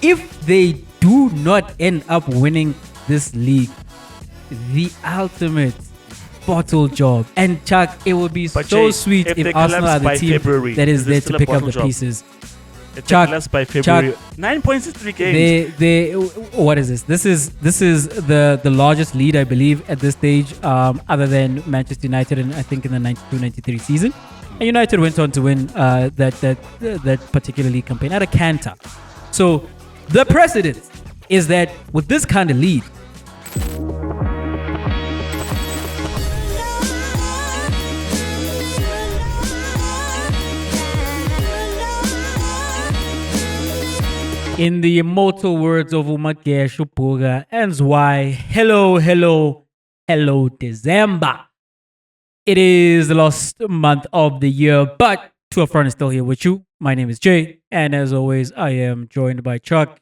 if they do not end up winning this league, the ultimate bottle job. And Chuck, it would be But so Jay, sweet if if they Arsenal collapse are the by team February, that is is there this to still a pick up bottle the job? pieces. If Chuck, they collapse by February, 9 points in 3 games. They what is this? This is the largest lead, I believe, at this stage, other than Manchester United, and I think in the 92-93 season. And United went on to win that particular league campaign at a canter. So the precedent is that with this kind of lead, in the immortal words of Umagesho Puga, ends why hello December. It is the last month of the year, but to a friend is still here with you. My name is Jay, and as always, I am joined by Chuck.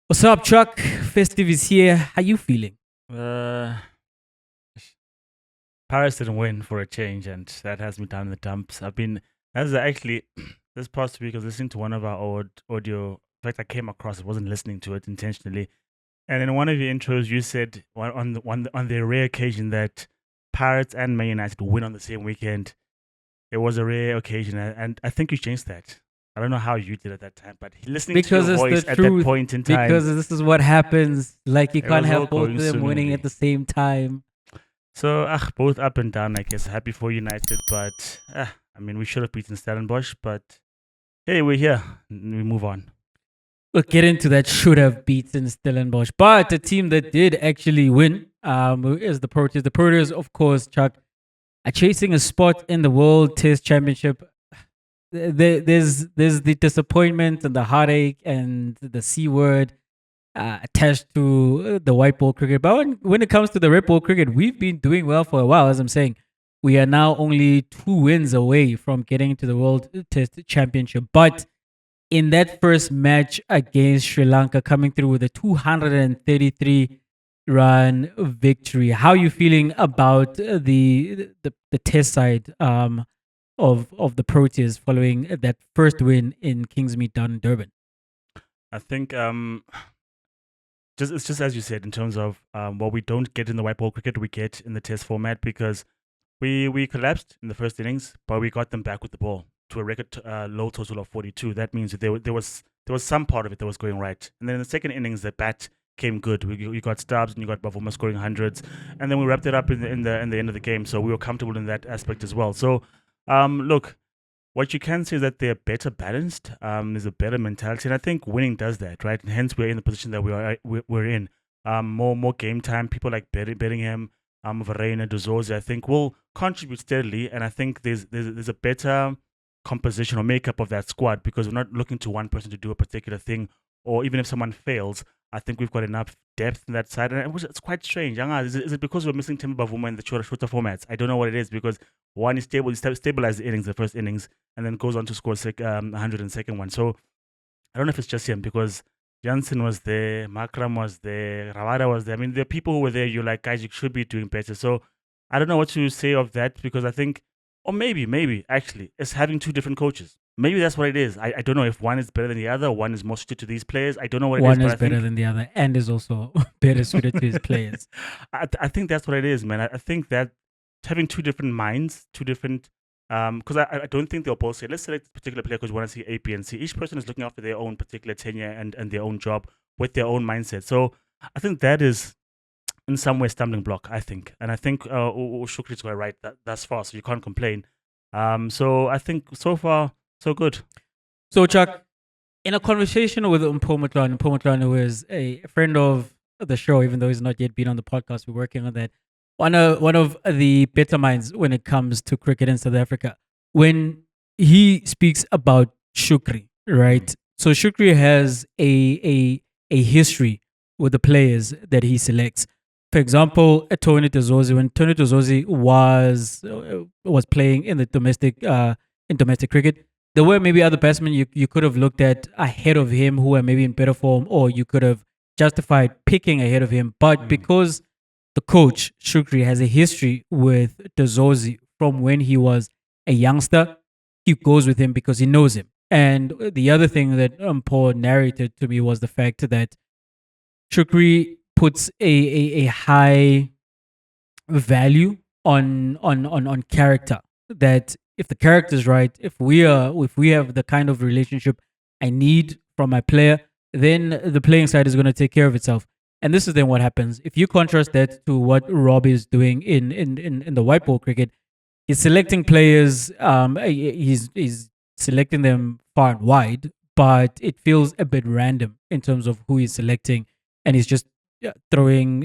What's up, Chuck? Festive is here. How you feeling? Paris didn't win for a change, and that has me down in the dumps. This past week I was listening to one of our old audio. In fact, I came across it, wasn't listening to it intentionally. And in one of your intros, you said on the rare occasion that Pirates and Man United win on the same weekend. It was a rare occasion, and I think you changed that. I don't know how you did at that time, but listening to your voice at that point in time. Because this is what happens. Like, you can't have both of them swimmingly. winning at the same time. So, both up and down, I guess. Happy for United, but I mean, we should have beaten Stellenbosch, but hey, we're here. We move on. We'll get into that should have beaten Stellenbosch. But the team that did actually win is the Proteas. The Proteas, of course, Chuck, are chasing a spot in the World Test Championship. There's the disappointment and the heartache and the C word attached to the white ball cricket. But when it comes to the red ball cricket, we've been doing well for a while, as I'm saying. We are now only 2 wins away from getting into the World Test Championship. But in that first match against Sri Lanka, coming through with a 233-run victory, how are you feeling about the test side of the Proteas following that first win in Kingsmead down in Durban? I think it's just as you said, in terms of what we don't get in the white ball cricket, we get in the test format, because we collapsed in the first innings, but we got them back with the ball to a record low total of 42. That means that there was some part of it that was going right. And then in the second innings, the bat came good. We got Stubbs and you got Bavuma scoring hundreds, and then we wrapped it up in the end of the game. So we were comfortable in that aspect as well. So look, what you can say is that they're better balanced. There's a better mentality, and I think winning does that, right? And hence we're in the position that we're in. More game time. People like Bellingham, Varane, Dozorzi, I think will contribute steadily, and I think there's a better composition or makeup of that squad, because we're not looking to one person to do a particular thing, or even if someone fails, I think we've got enough depth in that side. And it's quite strange. Is it because we're missing Timber Bavuma in the shorter formats? I don't know what it is, because one is stable, he stabilized the innings, the first innings, and then goes on to score 100 in the second one. So I don't know if it's just him, because Jansen was there, Makram was there, Rawada was there. I mean, there are people who were there, you're like, guys, you should be doing better. So I don't know what to say of that, because I think, or maybe actually, it's having 2 different coaches. Maybe that's what it is. I don't know if one is better than the other, one is more suited to these players. I don't know what it is. One is better than the other, and is also better suited to his players. I think that's what it is, man. I think that having 2 different minds, 2 different, because I don't think they'll both say, let's select this particular player because we want to see A, B, and C. Each person is looking after their own particular tenure and their own job with their own mindset. So I think that is in some way stumbling block, I think. And I think Shukri's got it right thus far, so you can't complain. So I think so far, so good. So, Chuck, in a conversation with Mpomatlane, who is a friend of the show, even though he's not yet been on the podcast, we're working on that. One of the better minds when it comes to cricket in South Africa, when he speaks about Shukri, right? So Shukri has a history with the players that he selects. For example, Tony Dozorzi, when Tony Dozorzi was playing in the domestic cricket, there were maybe other batsmen you could have looked at ahead of him who were maybe in better form, or you could have justified picking ahead of him. But because the coach, Shukri, has a history with Dozorzi from when he was a youngster, he goes with him because he knows him. And the other thing that Paul narrated to me was the fact that Shukri puts a high value on character. That if the character is right, if we have the kind of relationship I need from my player, then the playing side is going to take care of itself. And this is then what happens. If you contrast that to what Rob is doing in the white ball cricket, he's selecting players. He's selecting them far and wide, but it feels a bit random in terms of who he's selecting, and he's just throwing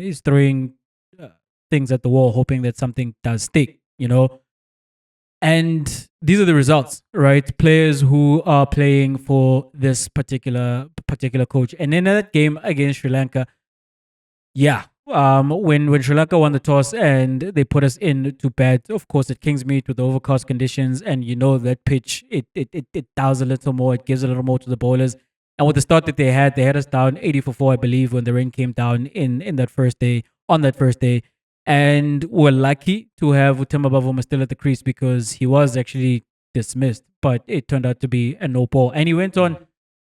uh, things at the wall, hoping that something does stick. And these are the results, right? Players who are playing for this particular coach, and in that game against Sri Lanka, yeah. When Sri Lanka won the toss and they put us in to bat, of course, at Kingsmead with the overcast conditions, and that pitch, it does a little more, it gives a little more to the bowlers. And with the start that they had us down 80 for 4, I believe, when the rain came down in that first day, on that first day. And we're lucky to have Utemba Bavuma still at the crease because he was actually dismissed, but it turned out to be a no ball. And he went on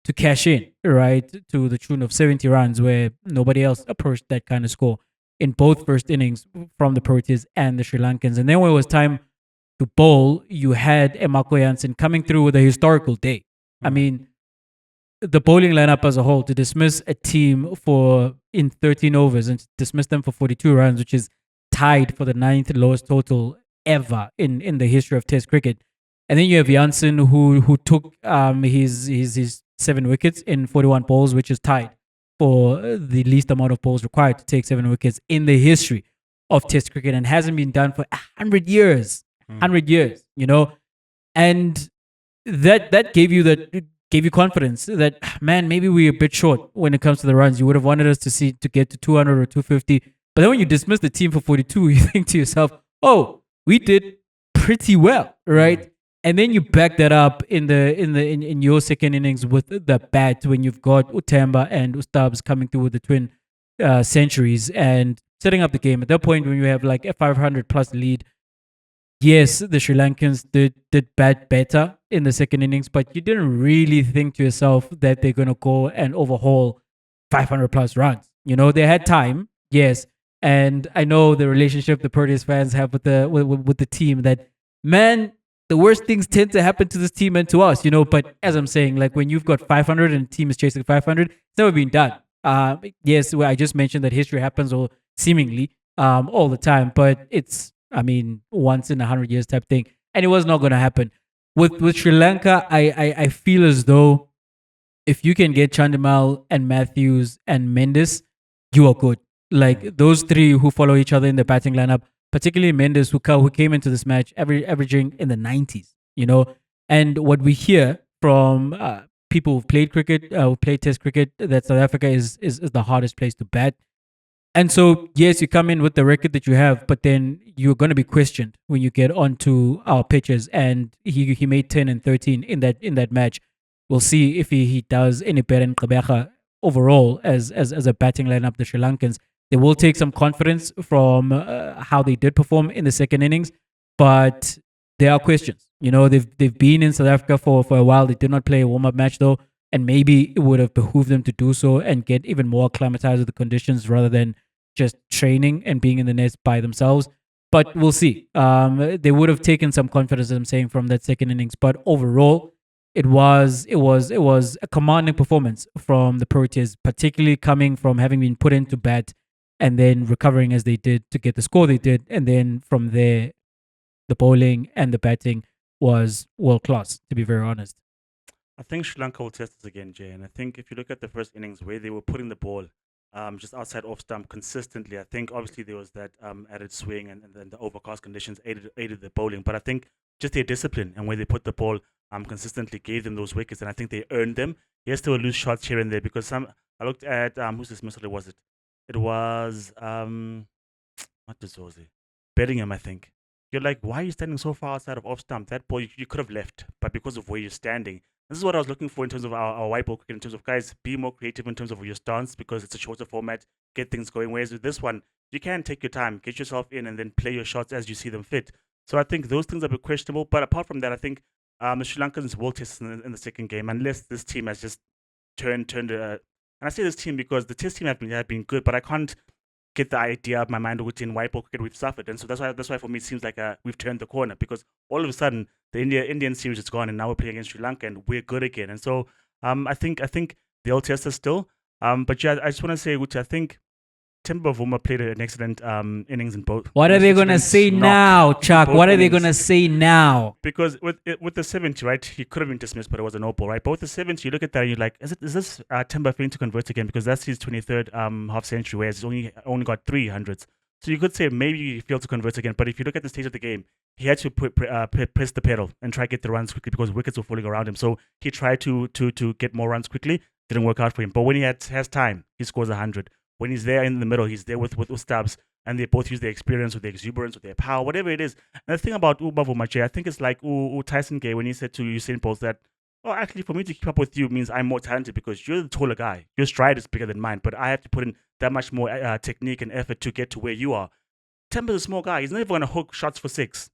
to cash in, right, to the tune of 70 runs, where nobody else approached that kind of score in both first innings from the Proteas and the Sri Lankans. And then when it was time to bowl, you had Emako Janssen coming through with a historical day. I mean, the bowling lineup as a whole, to dismiss a team in 13 overs and to dismiss them for 42 runs, which is tied for the 9th lowest total ever in the history of Test cricket. And then you have Janssen who took his 7 wickets in 41 balls, which is tied for the least amount of balls required to take 7 wickets in the history of Test cricket, and hasn't been done for 100 years. 100 years, and that gave you confidence that, man, maybe we're a bit short when it comes to the runs. You would have wanted us to get to 200 or 250, but then when you dismiss the team for 42, you think to yourself, oh, we did pretty well, right? And then you back that up in your second innings with the bat, when you've got Utemba and Ustabs coming through with the twin centuries and setting up the game. At that point, when you have like a 500 plus lead, yes, the Sri Lankans did bat better in the second innings, but you didn't really think to yourself that they're going to go and overhaul 500 plus runs. They had time, yes. And I know the relationship the Proteas fans have with the team, that, man, the worst things tend to happen to this team and to us, But as I'm saying, like, when you've got 500 and the team is chasing 500, it's never been done. Yes, I just mentioned that history happens seemingly all the time, but it's, once in 100 years type thing, and it was not going to happen. With Sri Lanka, I feel as though if you can get Chandimal and Matthews and Mendes, you are good. Like, those three who follow each other in the batting lineup, particularly Mendes, who came into this match averaging in the 90s, And what we hear from people who've played cricket, who played Test cricket, that South Africa is the hardest place to bat. And so, yes, you come in with the record that you have, but then you're going to be questioned when you get onto our pitches. And he made 10 and 13 in that match. We'll see if he does any better in Gqeberha overall as a batting lineup. The Sri Lankans, they will take some confidence from how they did perform in the second innings, but there are questions. They've been in South Africa for a while. They did not play a warm-up match though, and maybe it would have behooved them to do so and get even more acclimatized with the conditions rather than just training and being in the nest by themselves. But we'll see. They would have taken some confidence, as I'm saying, from that second innings. But overall, it was a commanding performance from the Proteas, particularly coming from having been put into bat and then recovering as they did to get the score they did. And then from there, the bowling and the batting was world class, to be very honest. I think Sri Lanka will test us again, Jay. And I think if you look at the first innings where they were putting the ball just outside off stump consistently, I think obviously there was that added swing and then the overcast conditions aided the bowling. But I think just their discipline and where they put the ball consistently gave them those wickets, and I think they earned them. Yes, there were loose shots here and there because I looked at who's this mister was it? It was what was it? Bellingham, I think. You're like, why are you standing so far outside of off stump? That ball you could have left, but because of where you're standing. This is what I was looking for in terms of our white ball cricket, in terms of, guys, be more creative in terms of your stance because it's a shorter format, get things going. Whereas with this one, you can take your time, get yourself in and then play your shots as you see them fit. So I think those things are a bit questionable. But apart from that, I think the Sri Lankans will test in the second game unless this team has just turned. And I say this team because the test team have been good, but I can't get the idea of my mind which in white ball cricket we've suffered, and so that's why for me it seems like we've turned the corner, because all of a sudden the Indian series is gone and now we're playing against Sri Lanka and we're good again. And so I think they'll test us still. But yeah, I just want to say, which I think Temba Bavuma played an excellent innings in both. What are they going to say now, Chuck? What are they going to say now? Because with the 70, right, he could have been dismissed, but it was a no ball, right? But with the 70, you look at that and you're like, is this Temba failing to convert again? Because that's his 23rd half century, whereas he's only got 300s. So you could say maybe he failed to convert again. But if you look at the stage of the game, he had to press the pedal and try to get the runs quickly because wickets were falling around him. So he tried to get more runs quickly. Didn't work out for him. But when he has time, he scores 100. When he's there in the middle, he's there with Stubbs, and they both use their experience, with their exuberance, with their power, whatever it is. And the thing about Bavuma, I think it's like Tyson Gay when he said to Usain Bolt that, oh, actually, for me to keep up with you means I'm more talented because you're the taller guy. Your stride is bigger than mine, but I have to put in that much more technique and effort to get to where you are. Temba's a small guy. He's never going to hook shots for 6.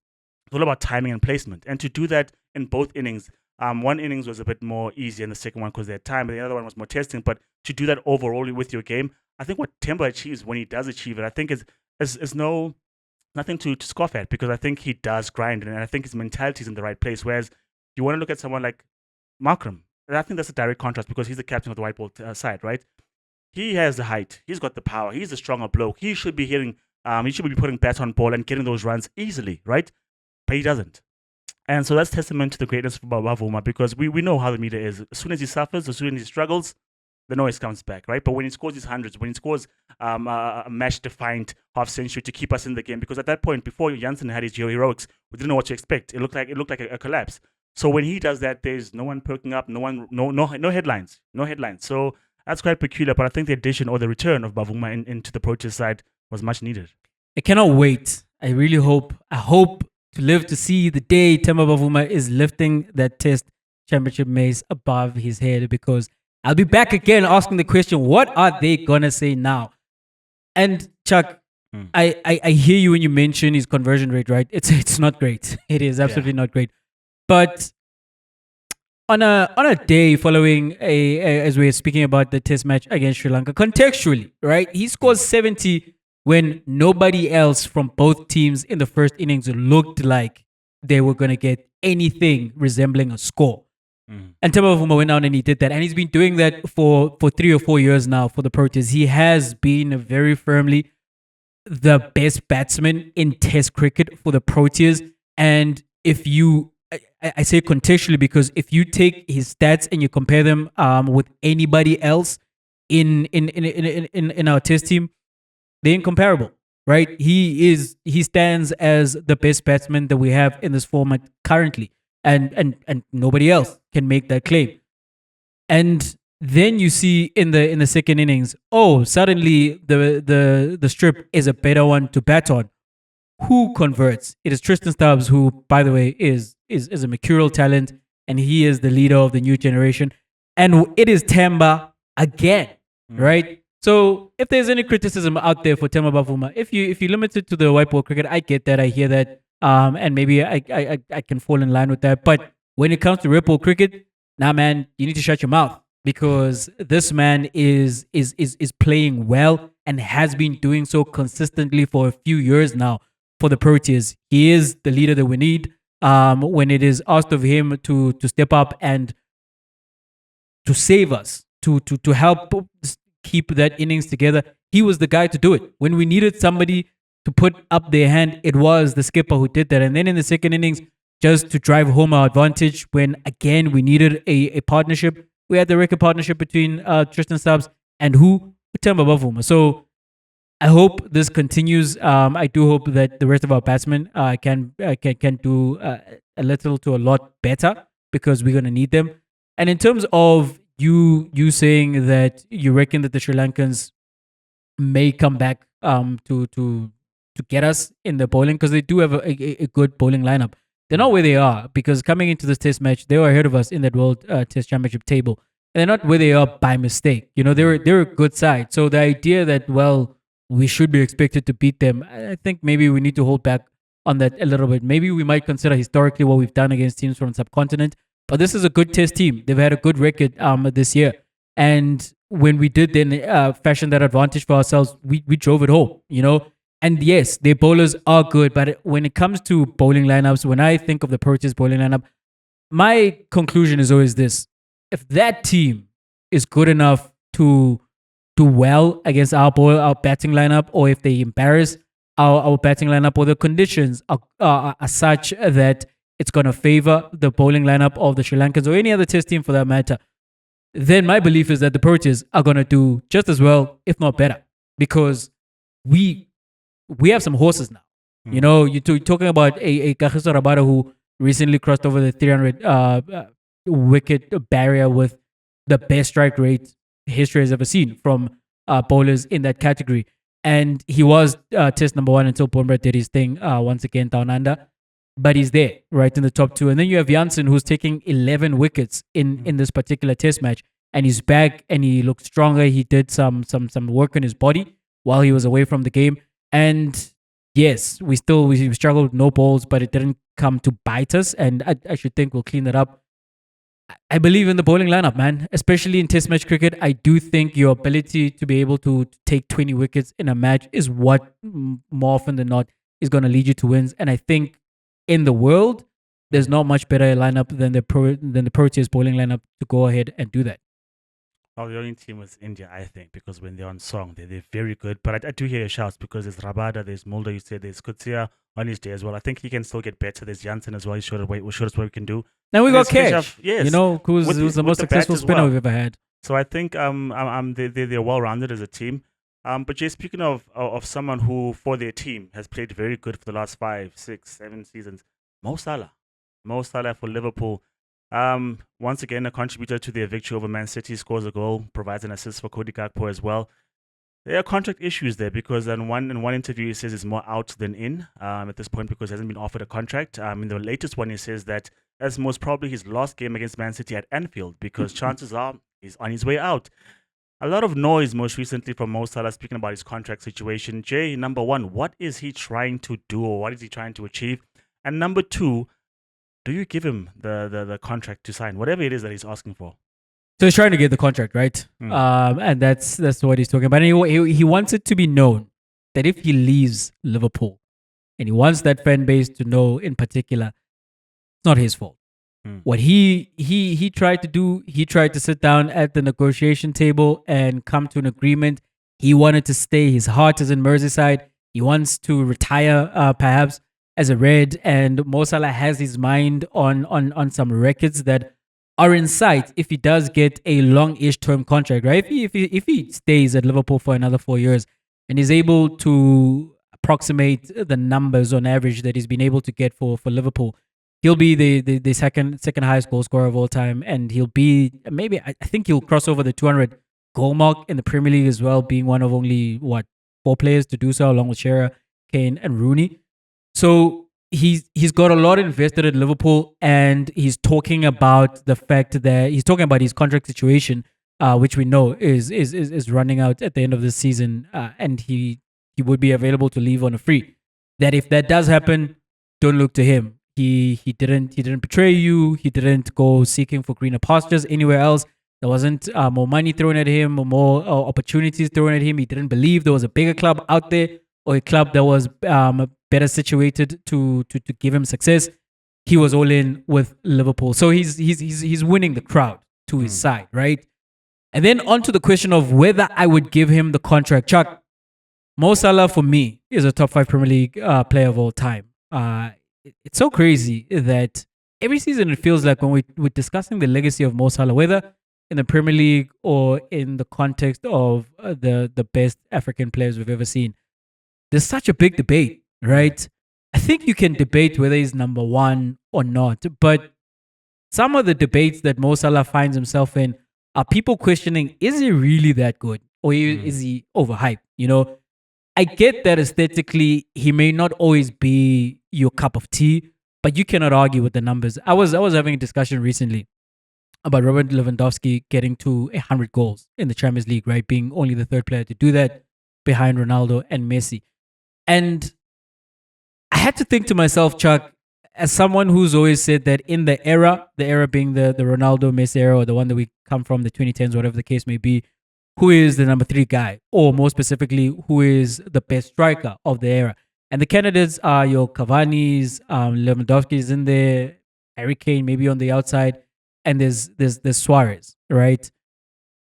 It's all about timing and placement. And to do that in both innings, one innings was a bit more easy and the second one because they had time, but the other one was more testing. But to do that overall with your game, I think what Temba achieves when he does achieve it, I think is nothing to scoff at, because I think he does grind, and I think his mentality is in the right place. Whereas you want to look at someone like Markram, and I think that's a direct contrast because he's the captain of the white ball side, right? He has the height, he's got the power, he's a stronger bloke. He should be hitting, he should be putting bats on ball and getting those runs easily, right? But he doesn't. And so that's testament to the greatness of Bavuma, because we know how the media is. As soon as he suffers, as soon as he struggles, the noise comes back, right? But when he scores his hundreds, when he scores a match-defined half century to keep us in the game, because at that point, before Janssen had his heroics, we didn't know what to expect. It looked like a collapse. So when he does that, there's no one perking up, no headlines. So that's quite peculiar. But I think the addition or the return of Bavuma into the Proteas side was much needed. I cannot wait. I really hope to live to see the day Temba Bavuma is lifting that Test Championship mace above his head, because I'll be back again asking the question, what are they going to say now? And Chuck, I hear you when you mention his conversion rate, right? It's not great. It is absolutely not great. But on a day following as we're speaking about the test match against Sri Lanka, contextually, right? He scores 70 when nobody else from both teams in the first innings looked like they were going to get anything resembling a score. And Temba Bavuma went out and he did that. And he's been doing that for 3 or 4 years now for the Proteas. He has been very firmly the best batsman in Test cricket for the Proteas. And if you, I say contextually, because if you take his stats and you compare them with anybody else in our Test team, they're incomparable, right? He stands as the best batsman that we have in this format currently. And nobody else can make that claim. And then you see in the second innings, suddenly the strip is a better one to bat on. Who converts? It is Tristan Stubbs, who, by the way, is a mercurial talent, and he is the leader of the new generation. And it is Temba again, right? So if there's any criticism out there for Temba Bavuma, if you limit it to the white ball cricket, I get that, I hear that. And maybe I can fall in line with that. But when it comes to red ball cricket, nah, man, you need to shut your mouth, because this man is playing well and has been doing so consistently for a few years now for the Proteas. He is the leader that we need. When it is asked of him to step up and to save us, to help keep that innings together, he was the guy to do it. When we needed somebody to put up their hand, it was the skipper who did that. And then in the second innings, just to drive home our advantage, when again we needed a partnership, we had the record partnership between Tristan Stubbs and Temba Bavuma. So I hope this continues. I do hope that the rest of our batsmen can do a little to a lot better, because we're going to need them. And in terms of you saying that you reckon that the Sri Lankans may come back to get us in the bowling, because they do have a good bowling lineup. They're not where they are, because coming into this test match, they were ahead of us in that World Test Championship table. And they're not where they are by mistake. You know, they're a good side. So the idea that, well, we should be expected to beat them, I think maybe we need to hold back on that a little bit. Maybe we might consider historically what we've done against teams from the subcontinent, but this is a good test team. They've had a good record this year. And when we did then fashion that advantage for ourselves, we drove it home, you know. And yes, their bowlers are good, but when it comes to bowling lineups, when I think of the Proteas bowling lineup, my conclusion is always this: if that team is good enough to do well against our batting lineup, or if they embarrass our batting lineup, or the conditions are such that it's going to favor the bowling lineup of the Sri Lankans or any other test team for that matter, then my belief is that the Proteas are going to do just as well, if not better, because we have some horses now. You know, you're talking about a Kaizer Chiefs who recently crossed over the 300 wicket barrier with the best strike rate history has ever seen from bowlers in that category. And he was test number one until Pombrett did his thing once again down under. But he's there, right in the top two. And then you have Janssen, who's taking 11 wickets in this particular test match. And he's back and he looked stronger. He did some work on his body while he was away from the game. And yes, we struggled with no balls, but it didn't come to bite us. And I should think we'll clean that up. I believe in the bowling lineup, man, especially in test match cricket. I do think your ability to be able to take 20 wickets in a match is what more often than not is going to lead you to wins. And I think in the world, there's not much better lineup than the Proteas bowling lineup to go ahead and do that. Well, the only team was India, I think, because when they're on song, they're very good. But I do hear your shouts because there's Rabada, there's Mulder, you said there's Kutsia on his day as well. I think he can still get better. There's Janssen as well. He showed us what we can do. Now we got Cash, yes, you know, who's the most successful spinner we've ever had. So I think they're well-rounded as a team. But just speaking of someone who, for their team, has played very good for the last 5, 6, 7 seasons, Mo Salah for Liverpool. Once again, a contributor to their victory over Man City, scores a goal, provides an assist for Cody Gakpo as well. There are contract issues there because in one interview he says he's more out than in at this point because he hasn't been offered a contract. In the latest one he says that that's most probably his last game against Man City at Anfield because chances are he's on his way out. A lot of noise most recently from Mo Salah speaking about his contract situation. Jay, number one, what is he trying to do or what is he trying to achieve? And number two, do you give him the contract to sign, whatever it is that he's asking for? So he's trying to get the contract, right? And that's what he's talking about. And he wants it to be known that if he leaves Liverpool, and he wants that fan base to know in particular, it's not his fault. What he tried to do, he tried to sit down at the negotiation table and come to an agreement. He wanted to stay. His heart is in Merseyside. He wants to retire, perhaps as a Red. And Mo Salah has his mind on some records that are in sight if he does get a long-ish term contract, right? If he stays at Liverpool for another 4 years and is able to approximate the numbers on average that he's been able to get for Liverpool, he'll be the second highest goal scorer of all time, and he'll be I think he'll cross over the 200 goal mark in the Premier League as well, being one of only 4 players to do so, along with Shearer, Kane, and Rooney. So he's got a lot invested at Liverpool, and he's talking about the fact that he's talking about his contract situation, which we know is running out at the end of the season, and he would be available to leave on a free. That if that does happen, don't look to him. He didn't betray you. He didn't go seeking for greener pastures anywhere else. There wasn't more money thrown at him or more opportunities thrown at him. He didn't believe there was a bigger club out there or a club that was better situated to give him success. He was all in with Liverpool. So he's winning the crowd to his side, right? And then on to the question of whether I would give him the contract. Chuck, Mo Salah for me is a top 5 Premier League player of all time. It's so crazy that every season it feels like when we're discussing the legacy of Mo Salah, whether in the Premier League or in the context of the best African players we've ever seen, there's such a big debate, right? I think you can debate whether he's number one or not, but some of the debates that Mo Salah finds himself in are people questioning, is he really that good? Or is he overhyped? You know, I get that aesthetically, he may not always be your cup of tea, but you cannot argue with the numbers. I was having a discussion recently about Robert Lewandowski getting to 100 goals in the Champions League, right? Being only the third player to do that behind Ronaldo and Messi. And I had to think to myself, Chuck, as someone who's always said that in the era being the Ronaldo Messi era, or the one that we come from, the 2010s, whatever the case may be, who is the number 3 guy, or more specifically, who is the best striker of the era. And the candidates are your Cavani's, Lewandowski's in there, Harry Kane maybe on the outside, and there's Suarez, right?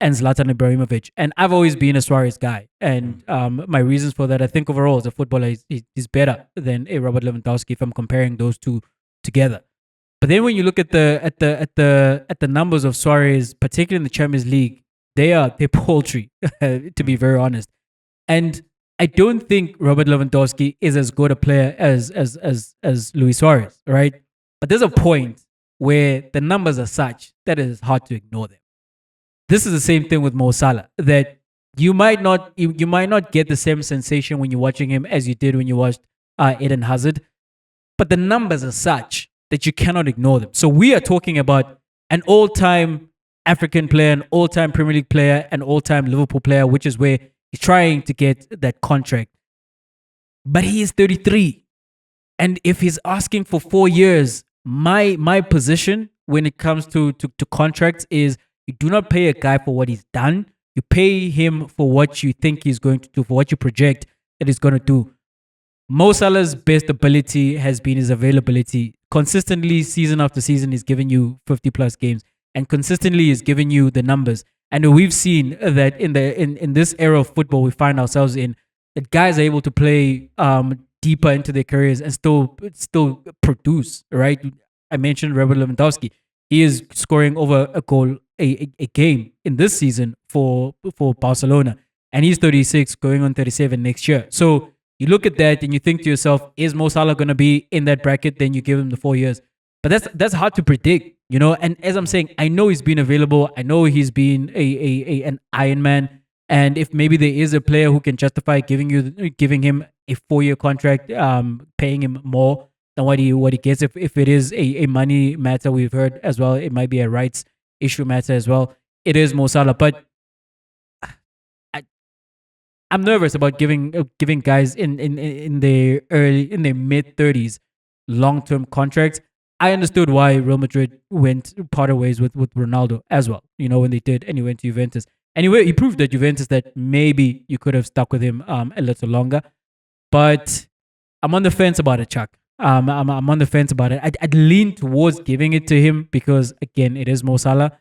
And Zlatan Ibrahimovic. And I've always been a Suarez guy. And my reasons for that, I think overall as a footballer, he's better than a Robert Lewandowski if I'm comparing those two together. But then when you look at the numbers of Suarez, particularly in the Champions League, they're paltry, to be very honest. And I don't think Robert Lewandowski is as good a player as Luis Suarez, right? But there's a point where the numbers are such that it is hard to ignore them. This is the same thing with Mo Salah, that you might not get the same sensation when you're watching him as you did when you watched Eden Hazard, but the numbers are such that you cannot ignore them. So we are talking about an all-time African player, an all-time Premier League player, an all-time Liverpool player, which is where he's trying to get that contract. But he is 33, and if he's asking for 4 years, my position when it comes to contracts is, you do not pay a guy for what he's done. You pay him for what you think he's going to do, for what you project that he's going to do. Mo Salah's best ability has been his availability. Consistently, season after season, he's given you 50 plus games, and consistently he's given you the numbers. And we've seen that in this era of football we find ourselves in, that guys are able to play deeper into their careers and still produce, right? I mentioned Robert Lewandowski. He is scoring over a goal a game in this season for Barcelona, and he's 36, going on 37 next year. So you look at that and you think to yourself, is Mo Salah going to be in that bracket? Then you give him the 4 years, but that's hard to predict, you know. And as I'm saying, I know he's been available. I know he's been an Iron Man, and if maybe there is a player who can justify giving him a 4-year contract, paying him more than what he gets, if it is a money matter, we've heard as well, it might be a rights issue matter as well. It is Mo Salah, but I'm nervous about giving guys in their mid 30s long-term contracts. I understood why Real Madrid parted ways with Ronaldo as well. You know, when they did, and he went to Juventus. Anyway, he proved at Juventus that maybe you could have stuck with him a little longer. But I'm on the fence about it, Chuck. I'm on the fence about it. I'd lean towards giving it to him because, again, it is Mo Salah.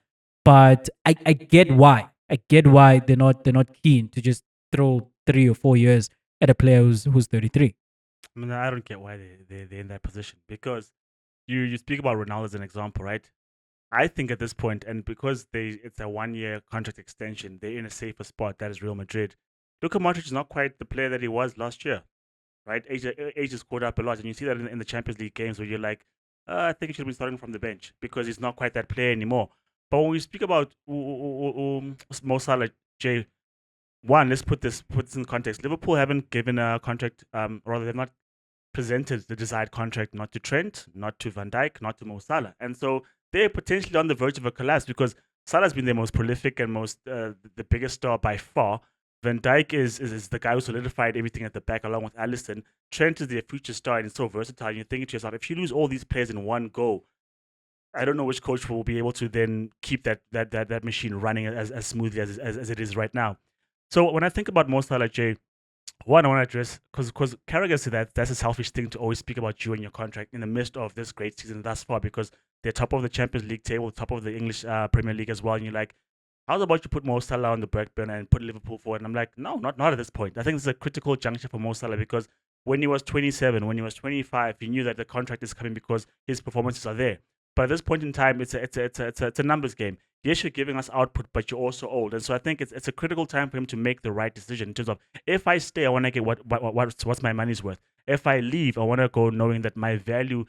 But I get why. I get why they're not keen to just throw 3 or 4 years at a player who's 33. I mean, I don't get why they're in that position, because you speak about Ronaldo as an example, right? I think at this point, and because it's a 1-year contract extension, they're in a safer spot. That is Real Madrid. Luka Modric is not quite the player that he was last year, right? Age has caught up a lot, and you see that in the Champions League games where you're like, I think he should be starting from the bench because he's not quite that player anymore. But when we speak about Mo Salah, Jay, one, let's put this in context. Liverpool haven't given a contract, rather they've not presented the desired contract, not to Trent, not to Van Dijk, not to Mo Salah. And so they're potentially on the verge of a collapse because Salah's been their most prolific and the biggest star by far. Van Dijk is the guy who solidified everything at the back along with Alisson. Trent is their future star and it's so versatile. And you're thinking to yourself, if you lose all these players in one go, I don't know which coach will be able to then keep that machine running as smoothly as it is right now. So when I think about Mo Salah, Jay, one, I want to address, because Carragher said that's a selfish thing to always speak about you and your contract in the midst of this great season thus far, because they're top of the Champions League table, top of the English Premier League as well. And you're like, how's about you put Mo Salah on the back burner and put Liverpool forward? And I'm like, no, not at this point. I think this is a critical juncture for Mo Salah because when he was 27, when he was 25, he knew that the contract is coming because his performances are there. But at this point in time, it's a numbers game. Yes, you're giving us output, but you're also old, and so I think it's a critical time for him to make the right decision in terms of, if I stay, I want to get what's my money's worth. If I leave, I want to go knowing that my value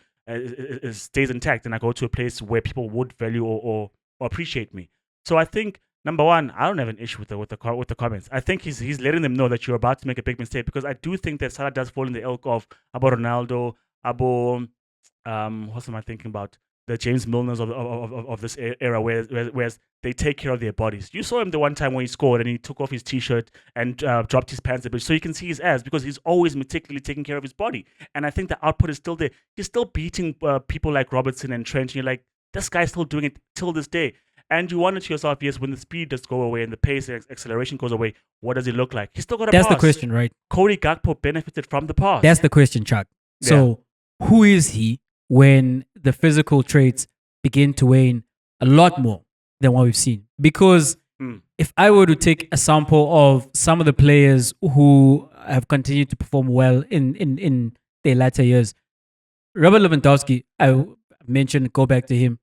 stays intact, and I go to a place where people would value or appreciate me. So I think, number one, I don't have an issue with the comments. I think he's letting them know that you're about to make a big mistake, because I do think that Salah does fall in the ilk of about Ronaldo, what am I thinking about? the James Milners of this era, where they take care of their bodies. You saw him the one time when he scored and he took off his t-shirt and dropped his pants a bit, so you can see his abs because he's always meticulously taking care of his body. And I think the output is still there. He's still beating people like Robertson and Trent. And you're like, this guy's still doing it till this day. And you wonder to yourself, yes, when the speed does go away and the pace and acceleration goes away, what does he look like? He's still got a pass. That's the question, right? Cody Gakpo benefited from the pass. That's the question, Chuck. So who is he when the physical traits begin to wane a lot more than what we've seen? Because if I were to take a sample of some of the players who have continued to perform well in their latter years, Robert Lewandowski, I mentioned, go back to him.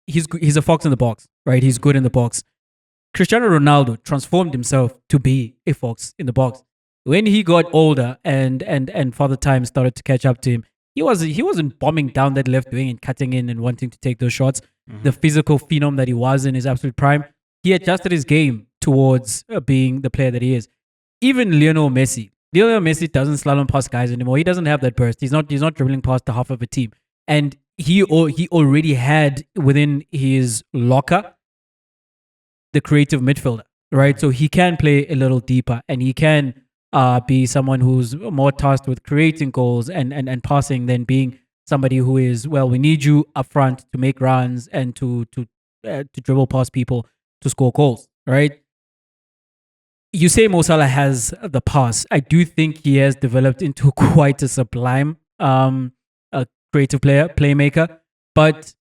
He's a fox in the box, right? He's good in the box. Cristiano Ronaldo transformed himself to be a fox in the box. When he got older and Father Time started to catch up to him, he wasn't bombing down that left wing and cutting in and wanting to take those shots. The physical phenom that he was in his absolute prime, he adjusted his game towards being the player that he is. Even Lionel Messi doesn't slalom past guys anymore. He doesn't have that burst. He's not dribbling past the half of a team. And he already had within his locker the creative midfielder, right? So he can play a little deeper and he can be someone who's more tasked with creating goals and passing than being somebody who is, well, we need you up front to make runs and to dribble past people to score goals, right? You say Mo Salah has the pass. I do think he has developed into quite a sublime creative playmaker, but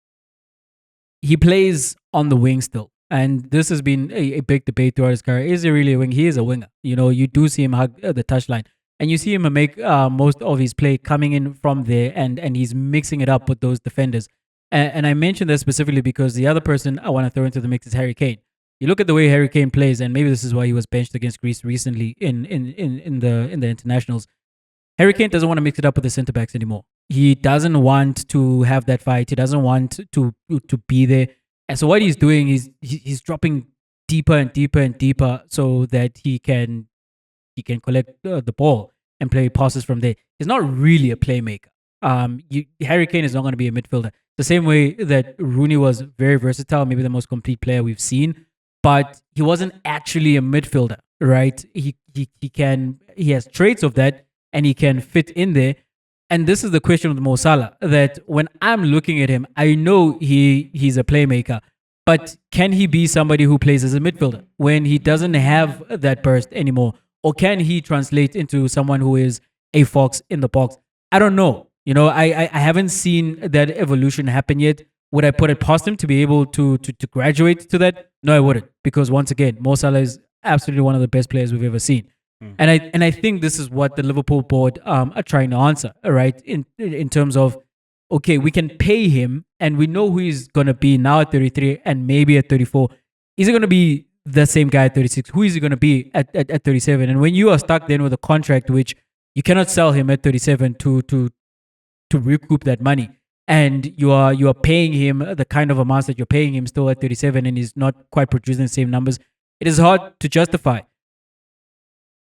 he plays on the wing still. And this has been a big debate throughout his career. Is he really a winger? He is a winger. You know, you do see him hug the touchline. And you see him make most of his play coming in from there, and he's mixing it up with those defenders. And I mentioned that specifically because the other person I want to throw into the mix is Harry Kane. You look at the way Harry Kane plays, and maybe this is why he was benched against Greece recently in the internationals. Harry Kane doesn't want to mix it up with the centre backs anymore. He doesn't want to have that fight. He doesn't want to be there. And so what he's doing is he's dropping deeper and deeper and deeper so that he can collect the ball and play passes from there. He's not really a playmaker. Harry Kane is not going to be a midfielder. The same way that Rooney was very versatile, maybe the most complete player we've seen, but he wasn't actually a midfielder, right? He has traits of that and he can fit in there. And this is the question with Mo Salah, that when I'm looking at him, I know he's a playmaker, but can he be somebody who plays as a midfielder when he doesn't have that burst anymore? Or can he translate into someone who is a fox in the box? I don't know. You know, I haven't seen that evolution happen yet. Would I put it past him to be able to graduate to that? No, I wouldn't. Because once again, Mo Salah is absolutely one of the best players we've ever seen. And I think this is what the Liverpool board are trying to answer, right? In terms of, okay, we can pay him and we know who he's going to be now at 33 and maybe at 34. Is he going to be the same guy at 36? Who is he going to be at 37? And when you are stuck then with a contract which you cannot sell him at 37 to recoup that money, and you are paying him the kind of amounts that you're paying him still at 37 and he's not quite producing the same numbers, it is hard to justify.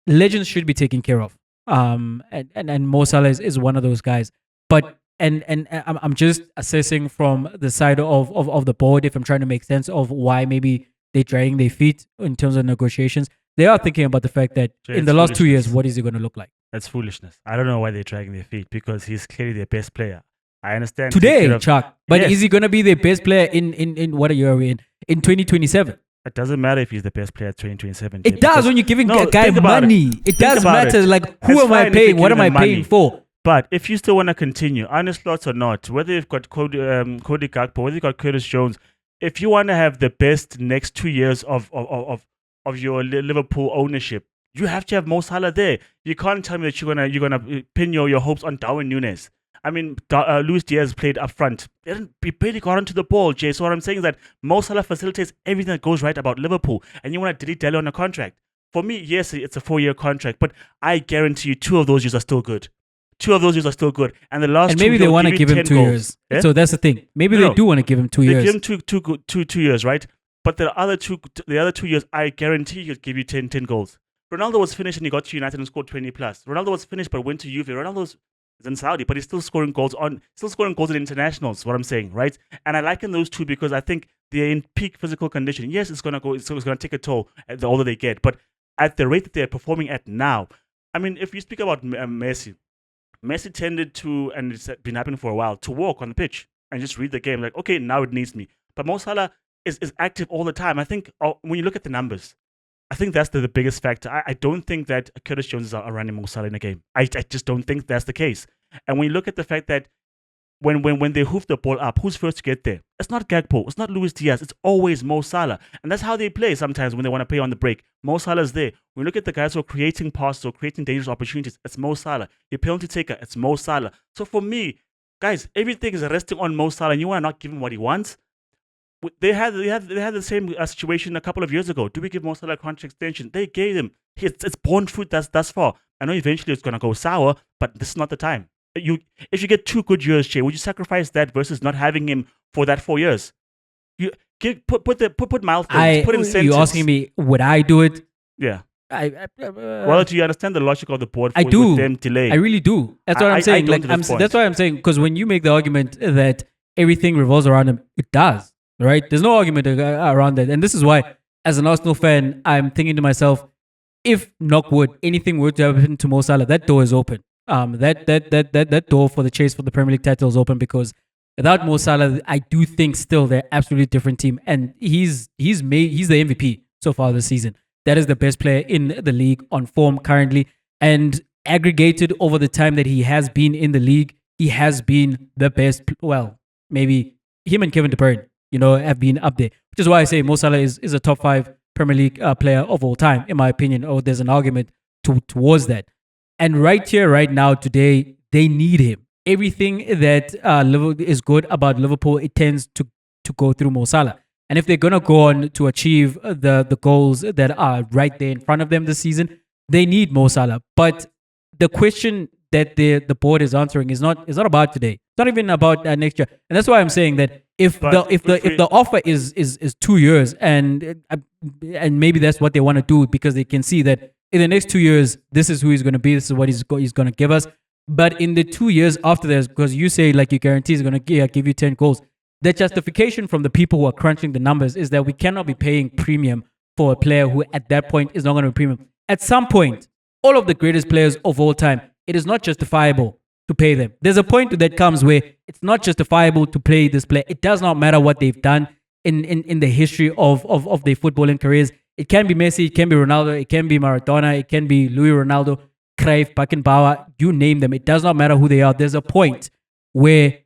Legends should be taken care of. And Mo Salah is one of those guys. But and I'm just assessing from the side of the board, if I'm trying to make sense of why maybe they're dragging their feet in terms of negotiations. They are thinking about the fact that in the last 2 years, what is he going to look like? That's foolishness. I don't know why they're dragging their feet, because he's clearly their best player. I understand. Today, Chuck. But yes. Is he going to be their best player in what year are we in? In 2027? It doesn't matter if he's the best player at 2027. It does when you're giving a guy money. It does matter. Like, who am I paying? What am I paying for? But if you still want to continue, honest slots or not, whether you've got Cody Gakpo, whether you've got Curtis Jones, if you want to have the best next 2 years of your Liverpool ownership, you have to have Mo Salah there. You can't tell me that you're gonna pin your hopes on Darwin Núñez. I mean, Luis Diaz played up front. He barely got onto the ball, Jay. So what I'm saying is that Mo Salah facilitates everything that goes right about Liverpool. And you want to dilly-dally on a contract. For me, yes, it's a 4-year contract, but I guarantee you 2 of those years are still good. 2 of those years are still good. And the last 2 maybe they want to give him 2 years. Yeah? So that's the thing. Maybe they do want to give him 2 years. They give him 2 years, right? But the other 2 years, I guarantee he'll give you 10 goals. Ronaldo was finished and he got to United and scored 20 plus. Ronaldo was finished but went to Juve. Ronaldo's He's in Saudi, but he's still scoring goals in internationals. What I'm saying, right? And I liken those two because I think they're in peak physical condition. Yes, it's gonna take a toll the older they get, but at the rate that they're performing at now, I mean, if you speak about Messi tended to, and it's been happening for a while, to walk on the pitch and just read the game. Like, okay, now it needs me. But Mo Salah is active all the time. I think when you look at the numbers, I think that's the biggest factor. I don't think that Curtis Jones is running Mo Salah in a game. I just don't think that's the case. And when you look at the fact that when they hoof the ball up, who's first to get there? It's not Gakpo. It's not Luis Diaz. It's always Mo Salah. And that's how they play sometimes when they want to play on the break. Mo Salah's there. When you look at the guys who are creating passes or creating dangerous opportunities, it's Mo Salah. Your penalty taker, it's Mo Salah. So for me, guys, everything is resting on Mo Salah and you want to not give him what he wants. They had the same situation a couple of years ago. Do we give Mo Salah a contract extension? They gave him. It's borne fruit thus far. I know eventually it's going to go sour, but this is not the time. If you get 2 good years, Jay, would you sacrifice that versus not having him for that 4 years? You put milestones, put incentives. You're asking me, would I do it? Yeah. Well, do you understand the logic of the board? I do. With them delay? I really do. That's what I'm saying. That's why I'm saying, because when you make the argument that everything revolves around him, it does. Right? There's no argument around that. And this is why, as an Arsenal fan, I'm thinking to myself, if, knock wood, anything were to happen to Mo Salah, that door is open. That door for the chase for the Premier League title is open, because without Mo Salah, I do think still they're absolutely different team. And he's the MVP so far this season. That is the best player in the league on form currently. And aggregated over the time that he has been in the league, he has been the best. Well, maybe him and Kevin De Bruyne, have been up there. Which is why I say Mo Salah is a top 5 Premier League player of all time, in my opinion. Or there's an argument towards that. And right here, right now, today, they need him. Everything that is good about Liverpool, it tends to go through Mo Salah. And if they're going to go on to achieve the goals that are right there in front of them this season, they need Mo Salah. But the question that the board is answering is not about today. It's not even about next year. And that's why I'm saying that if the offer is 2 years and maybe that's what they want to do, because they can see that in the next 2 years, this is who he's going to be. This is what he's going to give us. But in the 2 years after this, because you say like you guarantee he's going to give you 10 goals, the justification from the people who are crunching the numbers is that we cannot be paying premium for a player who at that point is not going to be premium. At some point, all of the greatest players of all time, it is not justifiable to pay them. There's a point that comes where it's not justifiable to pay this player. It does not matter what they've done in the history of their footballing careers. It can be Messi, it can be Ronaldo, it can be Maradona, it can be Louis Ronaldo, Cruyff, Beckenbauer, you name them. It does not matter who they are. There's a point where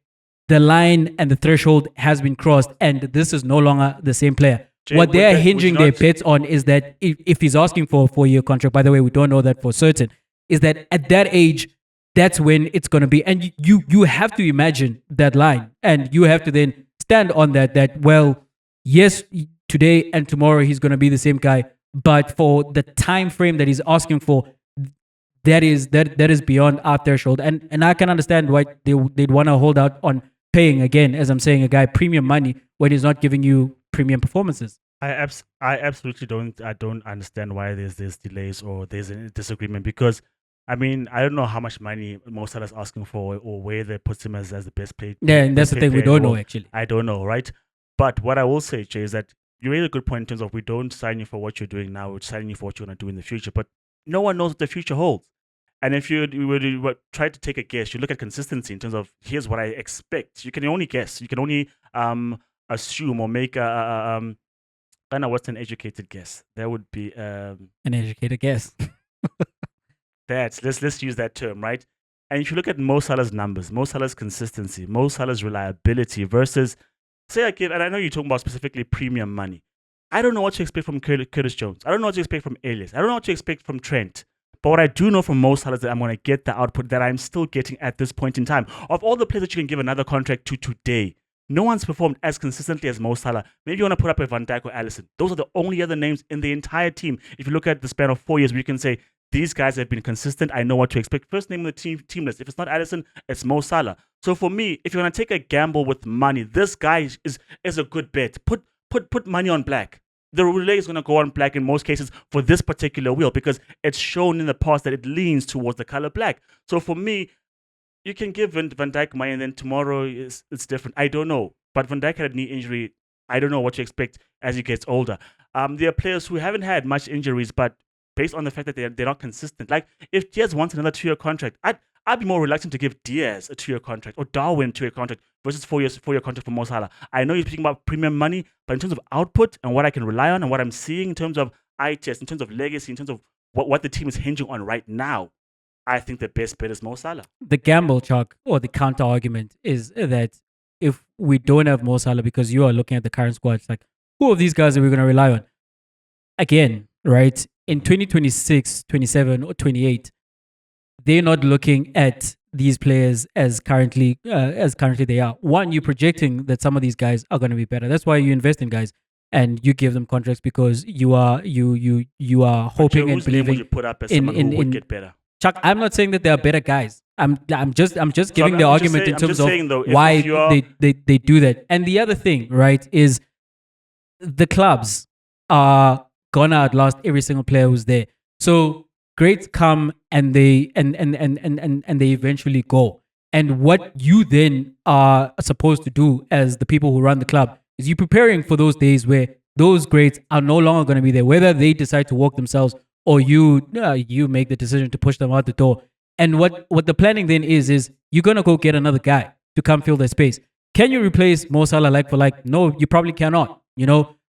the line and the threshold has been crossed and this is no longer the same player. Jay, what they're hinging their bets on is that if he's asking for a 4-year contract, by the way, we don't know that for certain, is that at that age, that's when it's going to be. And you have to imagine that line and you have to then stand on that, well, yes, today and tomorrow he's going to be the same guy, but for the time frame that he's asking for, that is beyond our threshold. And I can understand why they'd want to hold out on paying, again, as I'm saying, a guy premium money when he's not giving you premium performances. I absolutely don't understand why there's delays or there's a disagreement, because I mean, I don't know how much money Mo Salah is asking for or where they put him as the best player. Yeah, and that's the thing, we don't know actually. I don't know, right? But what I will say, Jay, is that you made a good point in terms of we don't sign you for what you're doing now, we're signing you for what you're going to do in the future. But no one knows what the future holds. And if you were to try to take a guess, you look at consistency in terms of here's what I expect. You can only guess. You can only assume or make a kind of what's an educated guess. That would be an educated guess. Let's use that term, right? And if you look at Mo Salah's numbers, Mo Salah's consistency, Mo Salah's reliability versus, say, and I know you're talking about specifically premium money. I don't know what to expect from Curtis Jones. I don't know what to expect from Elias. I don't know what to expect from Trent. But what I do know from Mo Salah is that I'm going to get the output that I'm still getting at this point in time. Of all the players that you can give another contract to today, no one's performed as consistently as Mo Salah. Maybe you want to put up a Van Dijk or Alisson. Those are the only other names in the entire team. If you look at the span of 4 years, we can say, these guys have been consistent. I know what to expect. First name on the team list. If it's not Alisson, it's Mo Salah. So for me, if you're going to take a gamble with money, this guy is a good bet. Put money on black. The relay is going to go on black in most cases for this particular wheel because it's shown in the past that it leans towards the color black. So for me, you can give Van Dijk money and then tomorrow it's different. I don't know. But Van Dijk had a knee injury. I don't know what you expect as he gets older. There are players who haven't had much injuries, but based on the fact that they're not consistent. Like, if Diaz wants another 2-year contract, I'd be more reluctant to give Diaz a 2-year contract or Darwin a 2-year contract versus 4-year contract for Mo Salah. I know you're speaking about premium money, but in terms of output and what I can rely on and what I'm seeing in terms of eye test, in terms of legacy, in terms of what the team is hinging on right now, I think the best bet is Mo Salah. The gamble, Chuck, or the counter argument is that if we don't have Mo Salah, because you are looking at the current squad, it's like, who of these guys are we going to rely on? Again, right? In 2026, 27, or 28, they're not looking at these players as currently they are. One, you're projecting that some of these guys are going to be better. That's why you invest in guys and you give them contracts, because you are hoping and believing. Would you put up as someone who would get better? Chuck, I'm not saying that they are better guys. I'm just giving the argument in terms of why they do that. And the other thing, right, is the clubs are gonna outlast every single player who's there. So greats come and they eventually go. And what you then are supposed to do as the people who run the club is you're preparing for those days where those greats are no longer going to be there, whether they decide to walk themselves or you make the decision to push them out the door. And what the planning then is you're going to go get another guy to come fill their space. Can you replace Mo Salah like for like? No, you probably cannot,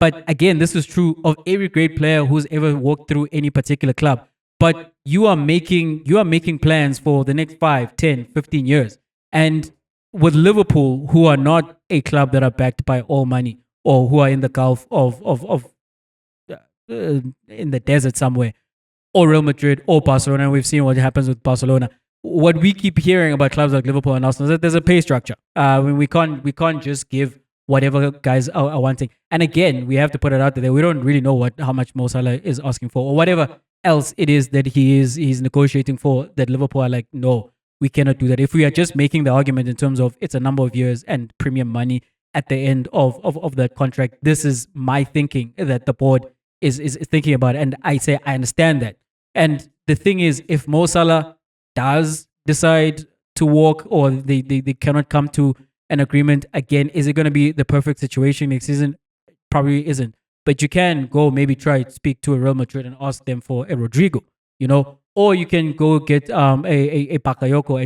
But again, this is true of every great player who's ever walked through any particular club. But you are making plans for the next 5, 10, 15 years. And with Liverpool, who are not a club that are backed by all money or who are in the Gulf in the desert somewhere, or Real Madrid or Barcelona, and we've seen what happens with Barcelona. What we keep hearing about clubs like Liverpool and Arsenal is that there's a pay structure. We can't just give whatever guys are wanting. And again, we have to put it out there. We don't really know how much Mo Salah is asking for, or whatever else it is that he's negotiating for, that Liverpool are like, no, we cannot do that. If we are just making the argument in terms of it's a number of years and premium money at the end of that contract, this is my thinking that the board is thinking about. And I say I understand that. And the thing is, if Mo Salah does decide to walk, or they cannot come to an agreement again, is it going to be the perfect situation next season? Probably isn't. But you can go maybe try to speak to a Real Madrid and ask them for a Rodrigo, or you can go get a Bakayoko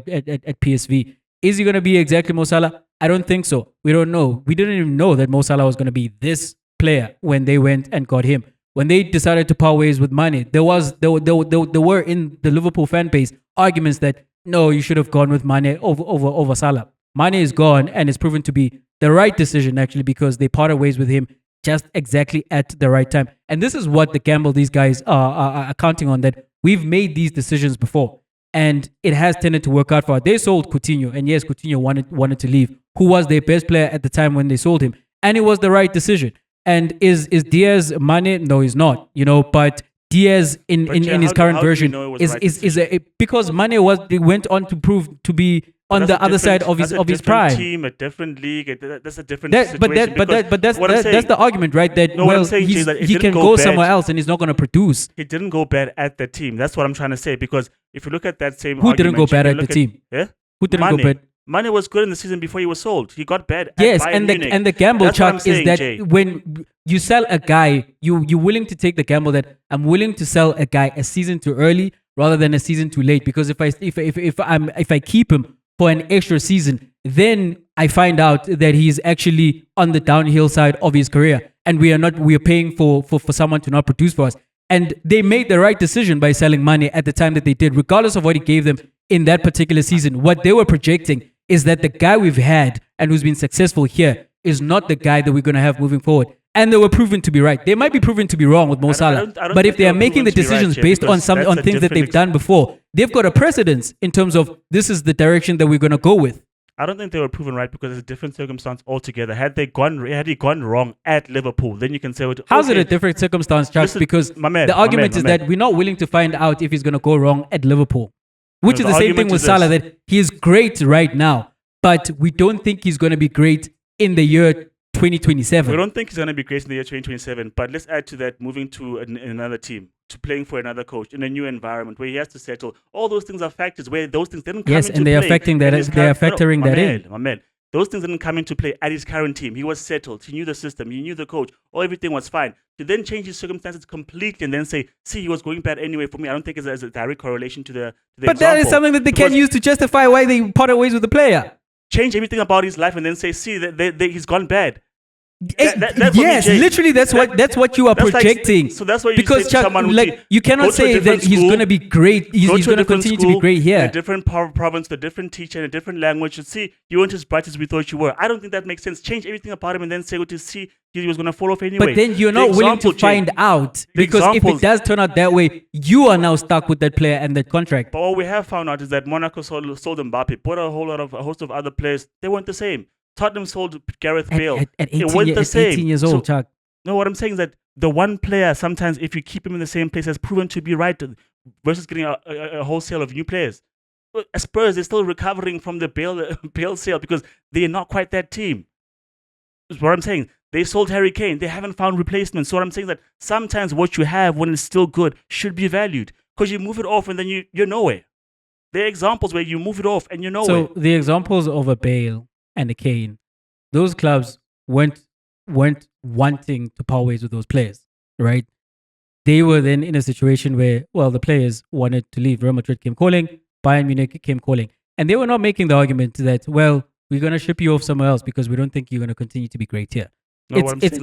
at PSV. Is he going to be exactly Mo Salah? I don't think so. We don't know. We didn't even know that Mo Salah was going to be this player when they went and got him. When they decided to part ways with Mane, there were in the Liverpool fan base arguments that no, you should have gone with Mane over Salah. Mane is gone, and it's proven to be the right decision actually, because they parted ways with him just exactly at the right time. And this is what the gamble these guys are counting on, that we've made these decisions before, and it has tended to work out for us. They sold Coutinho, and yes, Coutinho wanted to leave, who was their best player at the time when they sold him, and it was the right decision. And is Diaz Mane? No, he's not. But Diaz in his current version because Mane went on to prove to be on the other side of his prime. Team, a different league. That's a different situation. But that's the argument, right? That he can go somewhere else and he's not going to produce. He didn't go bad at the team. That's what I'm trying to say. Because if you look at that same, who didn't go bad at the team? Yeah, who didn't go bad? Mane was good in the season before he was sold. He got bad. Yes, and the gamble, Chuck, is that Jay, when you sell a guy, you're willing to take the gamble that I'm willing to sell a guy a season too early rather than a season too late. Because if I keep him for an extra season, then I find out that he's actually on the downhill side of his career, and we are paying for someone to not produce for us. And they made the right decision by selling Mane at the time that they did, regardless of what he gave them in that particular season. What they were projecting is that the guy we've had and who's been successful here is not the guy that we're going to have moving forward. And they were proven to be right. They might be proven to be wrong with Mo Salah, but if they are making the decisions based on things that they've done before, they've got a precedence in terms of this is the direction that we're going to go with. I don't think they were proven right because it's a different circumstance altogether. Had he gone wrong at Liverpool, then you can say, how's it a different circumstance, Chuck? Because the argument is that we're not willing to find out if he's going to go wrong at Liverpool. Which is the same thing with Salah, that he is great right now, but we don't think he's going to be great in the year 2027. We don't think he's going to be great in the year 2027, but let's add to that moving to another team, to playing for another coach in a new environment where he has to settle. All those things are factors where those things didn't come into play. Yes, and they're affecting that. They're factoring that in. My man, those things didn't come into play at his current team. He was settled. He knew the system. He knew the coach. Everything was fine. To then change his circumstances completely and then say, see, he was going bad anyway. For me, I don't think it's a direct correlation to the But example. that is something that they can use to justify why they parted ways with the player. Change everything about his life and then say, see, he's gone bad. Yes, literally, that's what you are projecting. So that's why you because say to someone who you cannot say that he's going to be great. He's going to continue to be great here. A different province, a different teacher, and a different language. You see, you weren't as bright as we thought you were. I don't think that makes sense. Change everything about him and then say what you see. He was going to fall off anyway. But then you're not willing to find out, because if it does turn out that way, you are now stuck with that player and that contract. But what we have found out is that Monaco sold Mbappe, bought a host of other players. They weren't the same. Tottenham sold Gareth Bale. At 18 years old, Chuck. No, what I'm saying is that the one player, sometimes if you keep him in the same place, has proven to be right versus getting a wholesale of new players. But Spurs, they're still recovering from the Bale sale because they're not quite that team. That's what I'm saying. They sold Harry Kane. They haven't found replacements. So what I'm saying is that sometimes what you have when it's still good should be valued, because you move it off and then you're nowhere. There are examples where you move it off and you're nowhere. So the examples of a Bale and a Kane, those clubs weren't wanting to part ways with those players, right? They were then in a situation where, well, the players wanted to leave. Real Madrid came calling, Bayern Munich came calling, and they were not making the argument that, well, we're going to ship you off somewhere else because we don't think you're going to continue to be great here. It's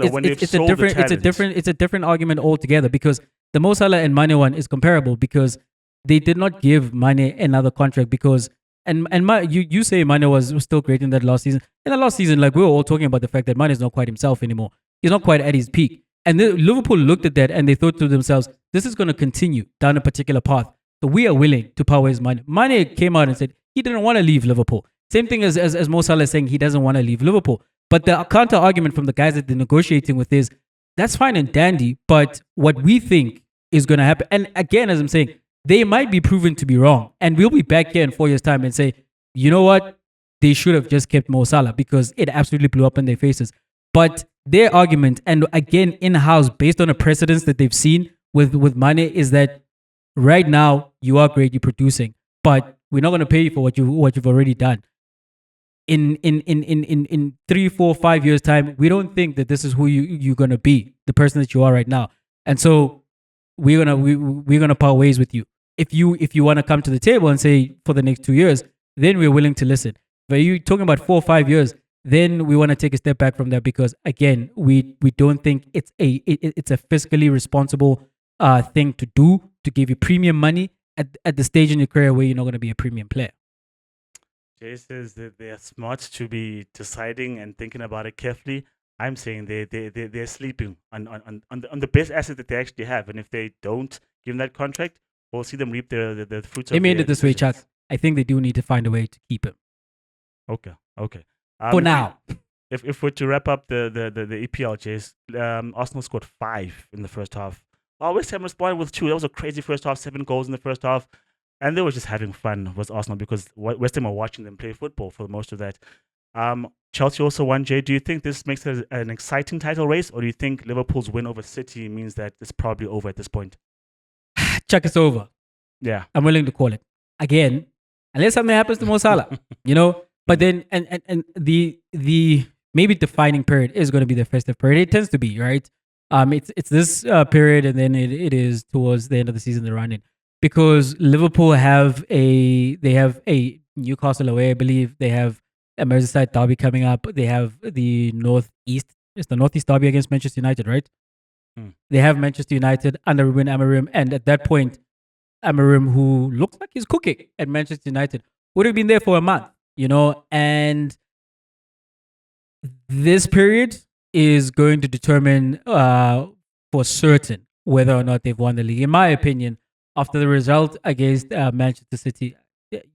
a different argument altogether, because the Mo Salah and Mane one is comparable because they did not give Mane another contract because. And you say Mane was still great in that last season. In the last season, like we were all talking about the fact that Mane is not quite himself anymore. He's not quite at his peak. And Liverpool looked at that and they thought to themselves, this is going to continue down a particular path. So we are willing to part ways Mane. Mane came out and said he didn't want to leave Liverpool. Same thing as Mo Salah saying he doesn't want to leave Liverpool. But the counter argument from the guys that they're negotiating with is, that's fine and dandy, but what we think is going to happen. And again, as I'm saying, they might be proven to be wrong. And we'll be back here in 4 years' time and say, you know what? They should have just kept Mo Salah because it absolutely blew up in their faces. But their argument, and again, in-house, based on a precedence that they've seen with Mane, is that right now, you are great, you're producing, but we're not going to pay you for what you've already done. In 3, 4, 5 years' time, we don't think that this is who you're going to be, the person that you are right now. And so we're gonna part ways with you. If you want to come to the table and say for the next 2 years, then we're willing to listen. But you're talking about 4 or 5 years, then we want to take a step back from that, because again, we don't think it's a fiscally responsible thing to do, to give you premium money at the stage in your career where you're not going to be a premium player. Jay says that they are smart to be deciding and thinking about it carefully. I'm saying they're sleeping on the best asset that they actually have, and if they don't give them that contract, we'll see them reap the fruits. They made it this way, Chuck. I think they do need to find a way to keep him. Okay. For now, if we're to wrap up the EPL, Jays, Arsenal scored 5 in the first half. West Ham responded with 2. That was a crazy first half. 7 goals in the first half, and they were just having fun with Arsenal because West Ham were watching them play football for most of that. Chelsea also won, Jay. Do you think this makes it an exciting title race, or do you think Liverpool's win over City means that it's probably over at this point? Chuck, it's over. Yeah. I'm willing to call it. Again, unless something happens to Mo Salah, But then, and the maybe defining period is going to be the festive period. It tends to be, right? It's this period, and then it is towards the end of the season they're running. Because Liverpool have a Newcastle away, I believe. They have a Merseyside derby coming up. They have the Northeast. It's the Northeast derby against Manchester United, right? They have Manchester United under Ruben Amorim, and at that point, Amorim, who looks like he's cooking at Manchester United, would have been there for a month, and this period is going to determine for certain whether or not they've won the league. In my opinion, after the result against Manchester City,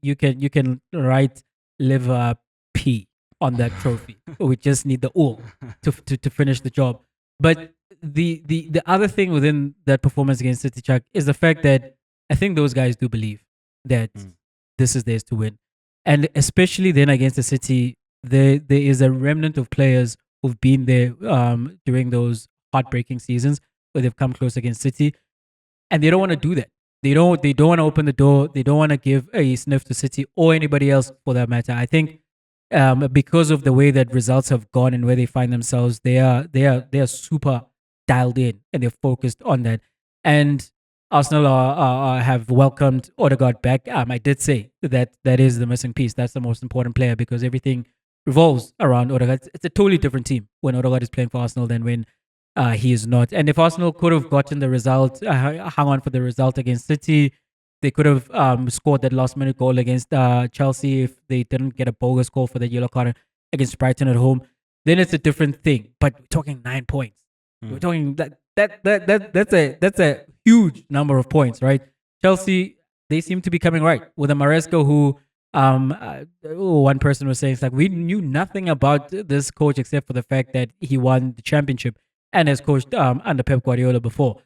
you can write Liver P on that trophy. We just need the all to finish the job. But the other thing within that performance against City, Chuck, is the fact that I think those guys do believe that this is theirs to win. And especially then against the City, there is a remnant of players who've been there during those heartbreaking seasons where they've come close against City, and they don't want to do that. They don't want to open the door. They don't want to give a sniff to City or anybody else for that matter. I think because of the way that results have gone and where they find themselves, they are super dialed in and they're focused on that. And Arsenal have welcomed Odegaard back. I did say that is the missing piece. That's the most important player because everything revolves around Odegaard. It's a totally different team when Odegaard is playing for Arsenal than when he is not. And if Arsenal could have gotten the result, hung on for the result against City, they could have scored that last minute goal against Chelsea if they didn't get a bogus goal for the yellow card against Brighton at home. Then it's a different thing. But we're talking 9 points. We're talking that's a huge number of points, right? Chelsea, they seem to be coming right with a Maresca who one person was saying it's like we knew nothing about this coach except for the fact that he won the championship and has coached under Pep Guardiola before.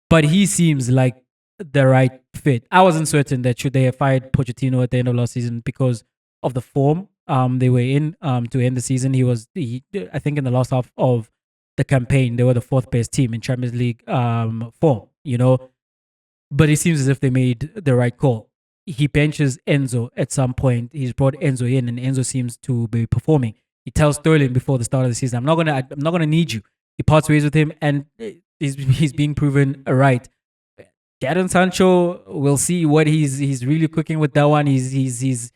But he seems like the right fit. I wasn't certain that should they have fired Pochettino at the end of last season because of the form they were in to end the season. I think in the last half of the campaign, they were the fourth best team in Champions League form, But it seems as if they made the right call. He benches Enzo at some point. He's brought Enzo in, and Enzo seems to be performing. He tells Sterling before the start of the season, "I'm not gonna need you." He parts ways with him, and he's being proven right. Jadon Sancho, we'll see what he's really cooking with that one. He's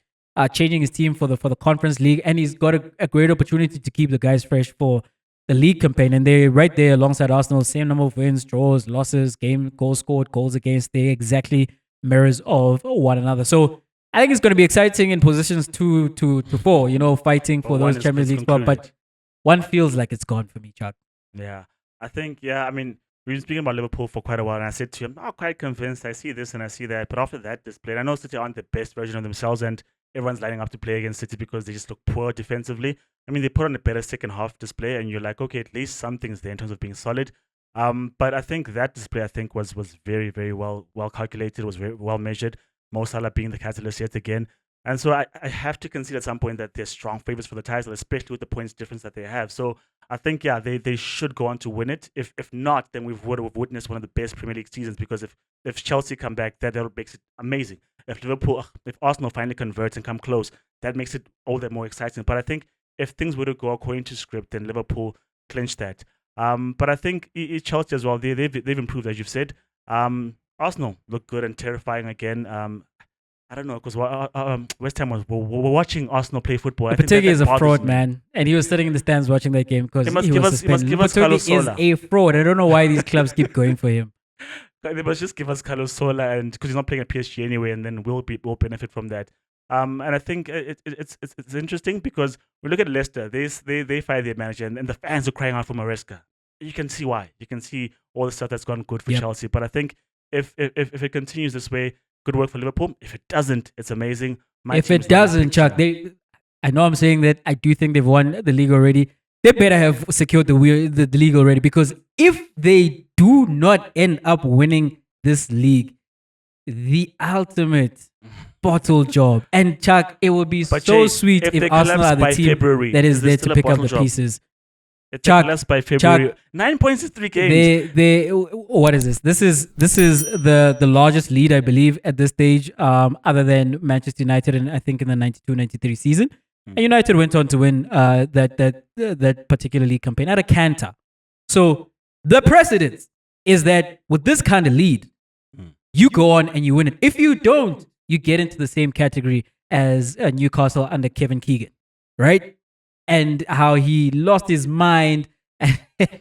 changing his team for the Conference League, and he's got a great opportunity to keep the guys fresh for the league campaign. And they're right there alongside Arsenal, same number of wins, draws, losses, goals scored, goals against. They're exactly mirrors of one another. So I think it's going to be exciting in positions 2 to 4. Fighting for those Champions League spots. But one feels like it's gone for me, Chuck. Yeah, I think, I mean, we've been speaking about Liverpool for quite a while, and I said to him, I'm not quite convinced. I see this and I see that. But after that display, and I know City aren't the best version of themselves, and everyone's lining up to play against City because they just look poor defensively. I mean, they put on a better second half display, and you're like, okay, at least something's there in terms of being solid. But I think that display, was very, very well calculated. It was very well measured. Mo Salah being the catalyst yet again. And so I have to concede at some point that they're strong favorites for the title, especially with the points difference that they have. So I think, they should go on to win it. If not, then we've witnessed one of the best Premier League seasons, because if Chelsea come back, that makes it amazing. If Arsenal finally converts and come close, that makes it all that more exciting. But I think if things were to go according to script, then Liverpool clinch that. But I think Chelsea as well, they've improved, as you've said. Arsenal look good and terrifying again. I don't know, because West Ham we're watching Arsenal play football. Pategi is a fraud, man. And he was sitting in the stands watching that game because he was suspended. He must give us Pategi is a fraud. I don't know why these clubs keep going for him. They must just give us Carlos Sola, and because he's not playing at PSG anyway, and then we'll benefit from that. And I think it's interesting because we look at Leicester. They fired their manager, and the fans are crying out for Maresca. You can see why. You can see all the stuff that's gone good for Chelsea. But I think if it continues this way, good work for Liverpool. If it doesn't, it's amazing. If it doesn't, Chuck, I know I'm saying that I do think they've won the league already. They better have secured the league already, because if they do not end up winning this league, the ultimate bottle job. And Chuck, it would be sweet if Arsenal are the team February, that is there to pick up the pieces. It's Chuck, by February. Chuck, 9 points in 3 games. What is this? This is the largest lead, I believe, at this stage, other than Manchester United, and I think in the 92-93 season. And United went on to win that particular league campaign at a canter. So the precedent is that with this kind of lead, you go on and you win it. If you don't, you get into the same category as Newcastle under Kevin Keegan, right? And how he lost his mind,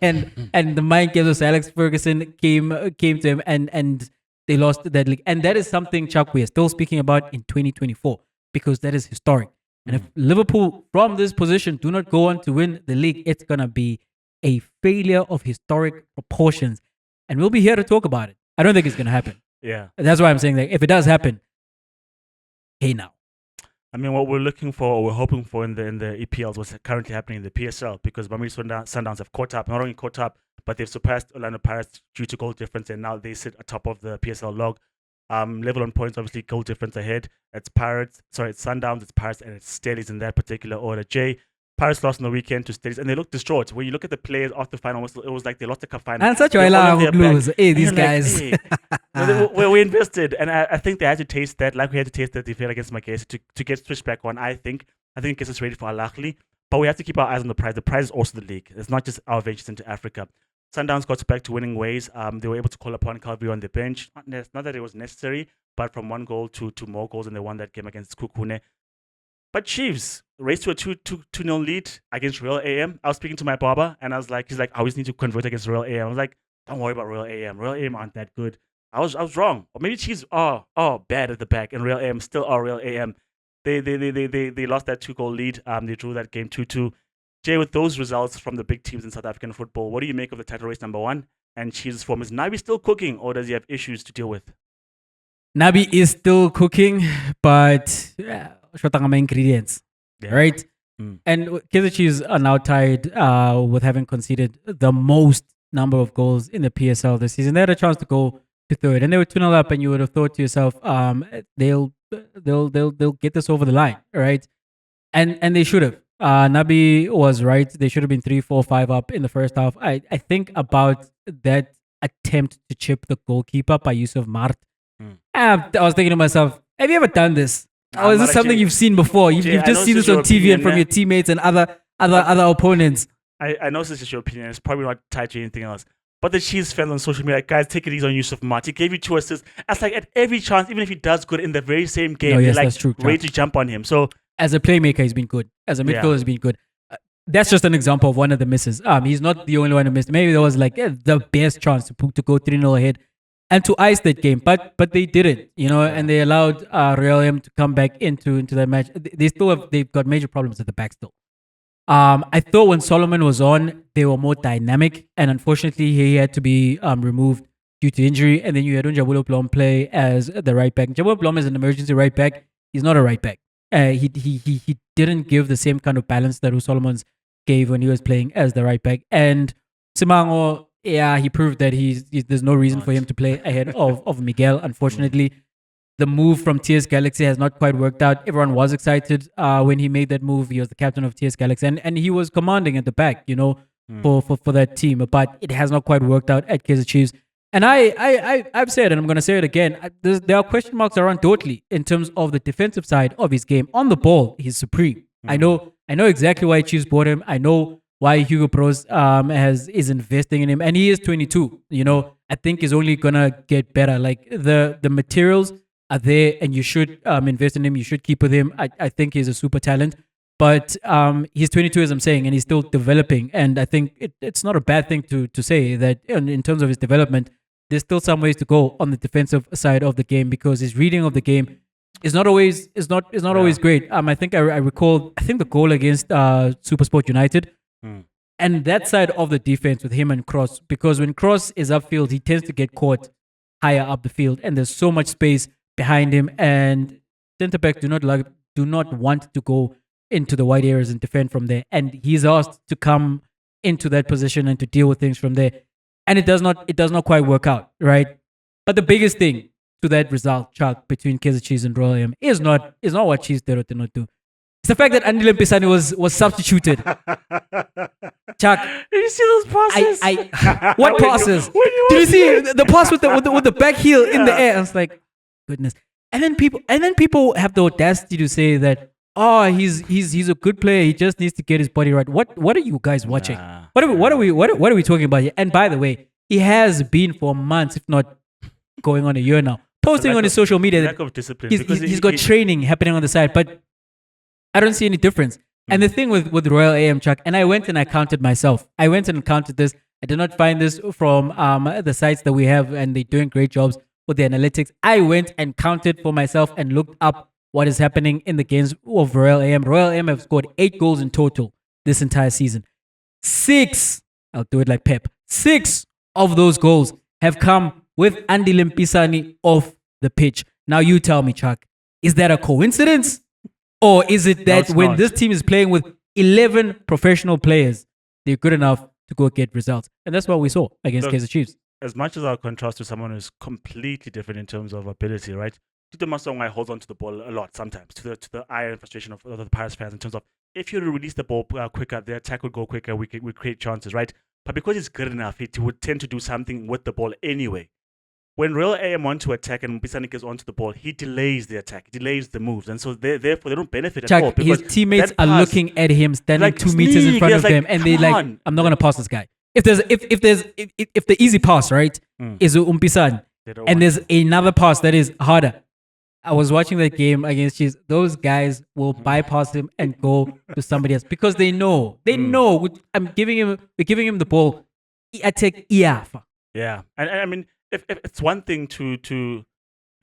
and the mind games of Alex Ferguson came to him, and they lost that league. And that is something, Chuck, we are still speaking about in 2024, because that is historic. And if Liverpool from this position do not go on to win the league, it's gonna be a failure of historic proportions, and we'll be here to talk about it. I don't think it's gonna happen. Yeah, that's why I'm saying that if it does happen, hey now. I mean, what we're looking for, or we're hoping for in the EPLs, what's currently happening in the PSL, because Mamelodi Sundowns have caught up. Not only caught up, but they've surpassed Orlando Pirates due to goal difference, and now they sit atop of the PSL log. Level on points, obviously, goal difference ahead. It's Sundowns, it's Pirates, and it's Steelies in that particular order. Jay, Pirates lost on the weekend to Steadies, and they looked distraught. When you look at the players after the final whistle, it was like they lost the cup final. And such They're a all on lot their of blues. back. Hey, And these you're like, guys. hey. We invested, and I think they had to taste that, like we had to taste that defeat against Magesi to get switched back on. I think it gets us ready for Al-Ahly, but we have to keep our eyes on the prize. The prize is also the league. It's not just our ventures into Africa. Sundowns got back to winning ways. They were able to call upon Calvi on the bench. Not that it was necessary, but from 1 goal to more goals, and they won that game against Kukune. But Chiefs raced to a 2-0 lead against Royal AM. I was speaking to my barber, and he's like, I always need to convert against Royal AM. I was like, don't worry about Royal AM. Royal AM aren't that good. I was wrong. Or maybe Chiefs are bad at the back, and Real AM still are Real AM. They lost that 2-goal lead. They drew that game 2-2. Jay, with those results from the big teams in South African football, what do you make of the title race number 1? And Chiefs' form, is Nabi still cooking, or does he have issues to deal with? Nabi is still cooking, but short on ingredients, right? And Kaizer Chiefs are now tied with having conceded the most number of goals in the PSL this season. They had a chance to go to third, and they were 2-0 up, and you would have thought to yourself, they'll get this over the line, right? And they should have. Nabi was right. They should have been 3-4-5 up in the first half. I think about that attempt to chip the goalkeeper by Yusuf Mart. I was thinking to myself, have you ever done this? Or is this something you've seen before? You've just seen this on TV and from your teammates and other opponents. I know this is just your opinion. It's probably not tied to anything else. But the Chiefs fans on social media, like, guys, take it easy on Yusuf Mart. He gave you 2 assists. That's like at every chance, even if he does good in the very same game, they're like ready to jump on him. So as a playmaker, he's been good. As a midfielder, he's been good. That's just an example of one of the misses. He's not the only one who missed. Maybe there was like the best chance to go 3-0 ahead and to ice that game, but they didn't, and they allowed Real M to come back into that match. They've got major problems at the back still. I thought when Solomon was on, they were more dynamic, and unfortunately, he had to be removed due to injury. And then you had Unjabulo Blom play as the right back. Unjabulo Blom is an emergency right back. He's not a right back. He didn't give the same kind of balance that Solomons gave when he was playing as the right back. And Simango, he proved that there's no reason for him to play ahead of Miguel. Unfortunately, the move from TS Galaxy has not quite worked out. Everyone was excited when he made that move. He was the captain of TS Galaxy, and he was commanding at the back, for that team. But it has not quite worked out at Kaizer Chiefs. And I've said, and I'm going to say it again, there are question marks around Dortley in terms of the defensive side of his game. On the ball, he's supreme. I know exactly why Chiefs bought him. I know why Hugo Bros is investing in him, and he is 22. I think he's only gonna get better. Like the materials are there, and you should invest in him. You should keep with him. I think he's a super talent, but he's 22, as I'm saying, and he's still developing. And I think it's not a bad thing to say that in terms of his development, there's still some ways to go on the defensive side of the game, because his reading of the game is not always always great. I think I recall the goal against SuperSport United. And that side of the defense with him and Cross, because when Cross is upfield, he tends to get caught higher up the field, and there's so much space behind him, and centre backs do not want to go into the wide areas and defend from there. And he's asked to come into that position and to deal with things from there, and it does not quite work out, right? But the biggest thing to that result, Chuck, between Kaizer Chiefs and Royal AM is not what Chiefs did do. It's the fact that Andile Mpisane was substituted. Chuck, did you see those passes? What passes? Did you see the pass with the back heel in the air? I was like, goodness. And then people have the audacity to say that, he's a good player. He just needs to get his body right. What are you guys watching? What are we talking about here? And by the way, he has been for months, if not going on a year now, posting on his social media that lack of discipline. He's got training happening on the side, but I don't see any difference. And the thing with Royal AM, Chuck, and I went and I counted myself. I went and counted this. I did not find this from the sites that we have, and they're doing great jobs with the analytics. I went and counted for myself and looked up what is happening in the games of Royal AM. Royal AM have scored 8 goals in total this entire season. 6, I'll do it like Pep, 6 of those goals have come with Andile Mpisane off the pitch. Now you tell me, Chuck, is that a coincidence? Or is it that when this team is playing with 11 professional players, they're good enough to go get results? And that's what we saw against Kaizer Chiefs. As much as our contrast to someone who's completely different in terms of ability, right? Tito Masongai holds on to the ball a lot sometimes, to the ire and frustration of the Pirates fans in terms of if you release the ball quicker, the attack would go quicker. We create chances, right? But because he's good enough, he would tend to do something with the ball anyway. When Real AM want to attack and Pisani gets onto the ball, he delays the attack, he delays the moves, and so therefore they don't benefit at all. His teammates are looking at him standing like 2 meters in front of them, and they're like, "I'm not gonna pass this guy." If the easy pass, right, is Umpisan, and there's another pass that is harder. I was watching that game against Chiefs. Those guys will bypass him and go to somebody else because they know. We're giving him the ball. I take EAF. Yeah, and I mean, if it's one thing to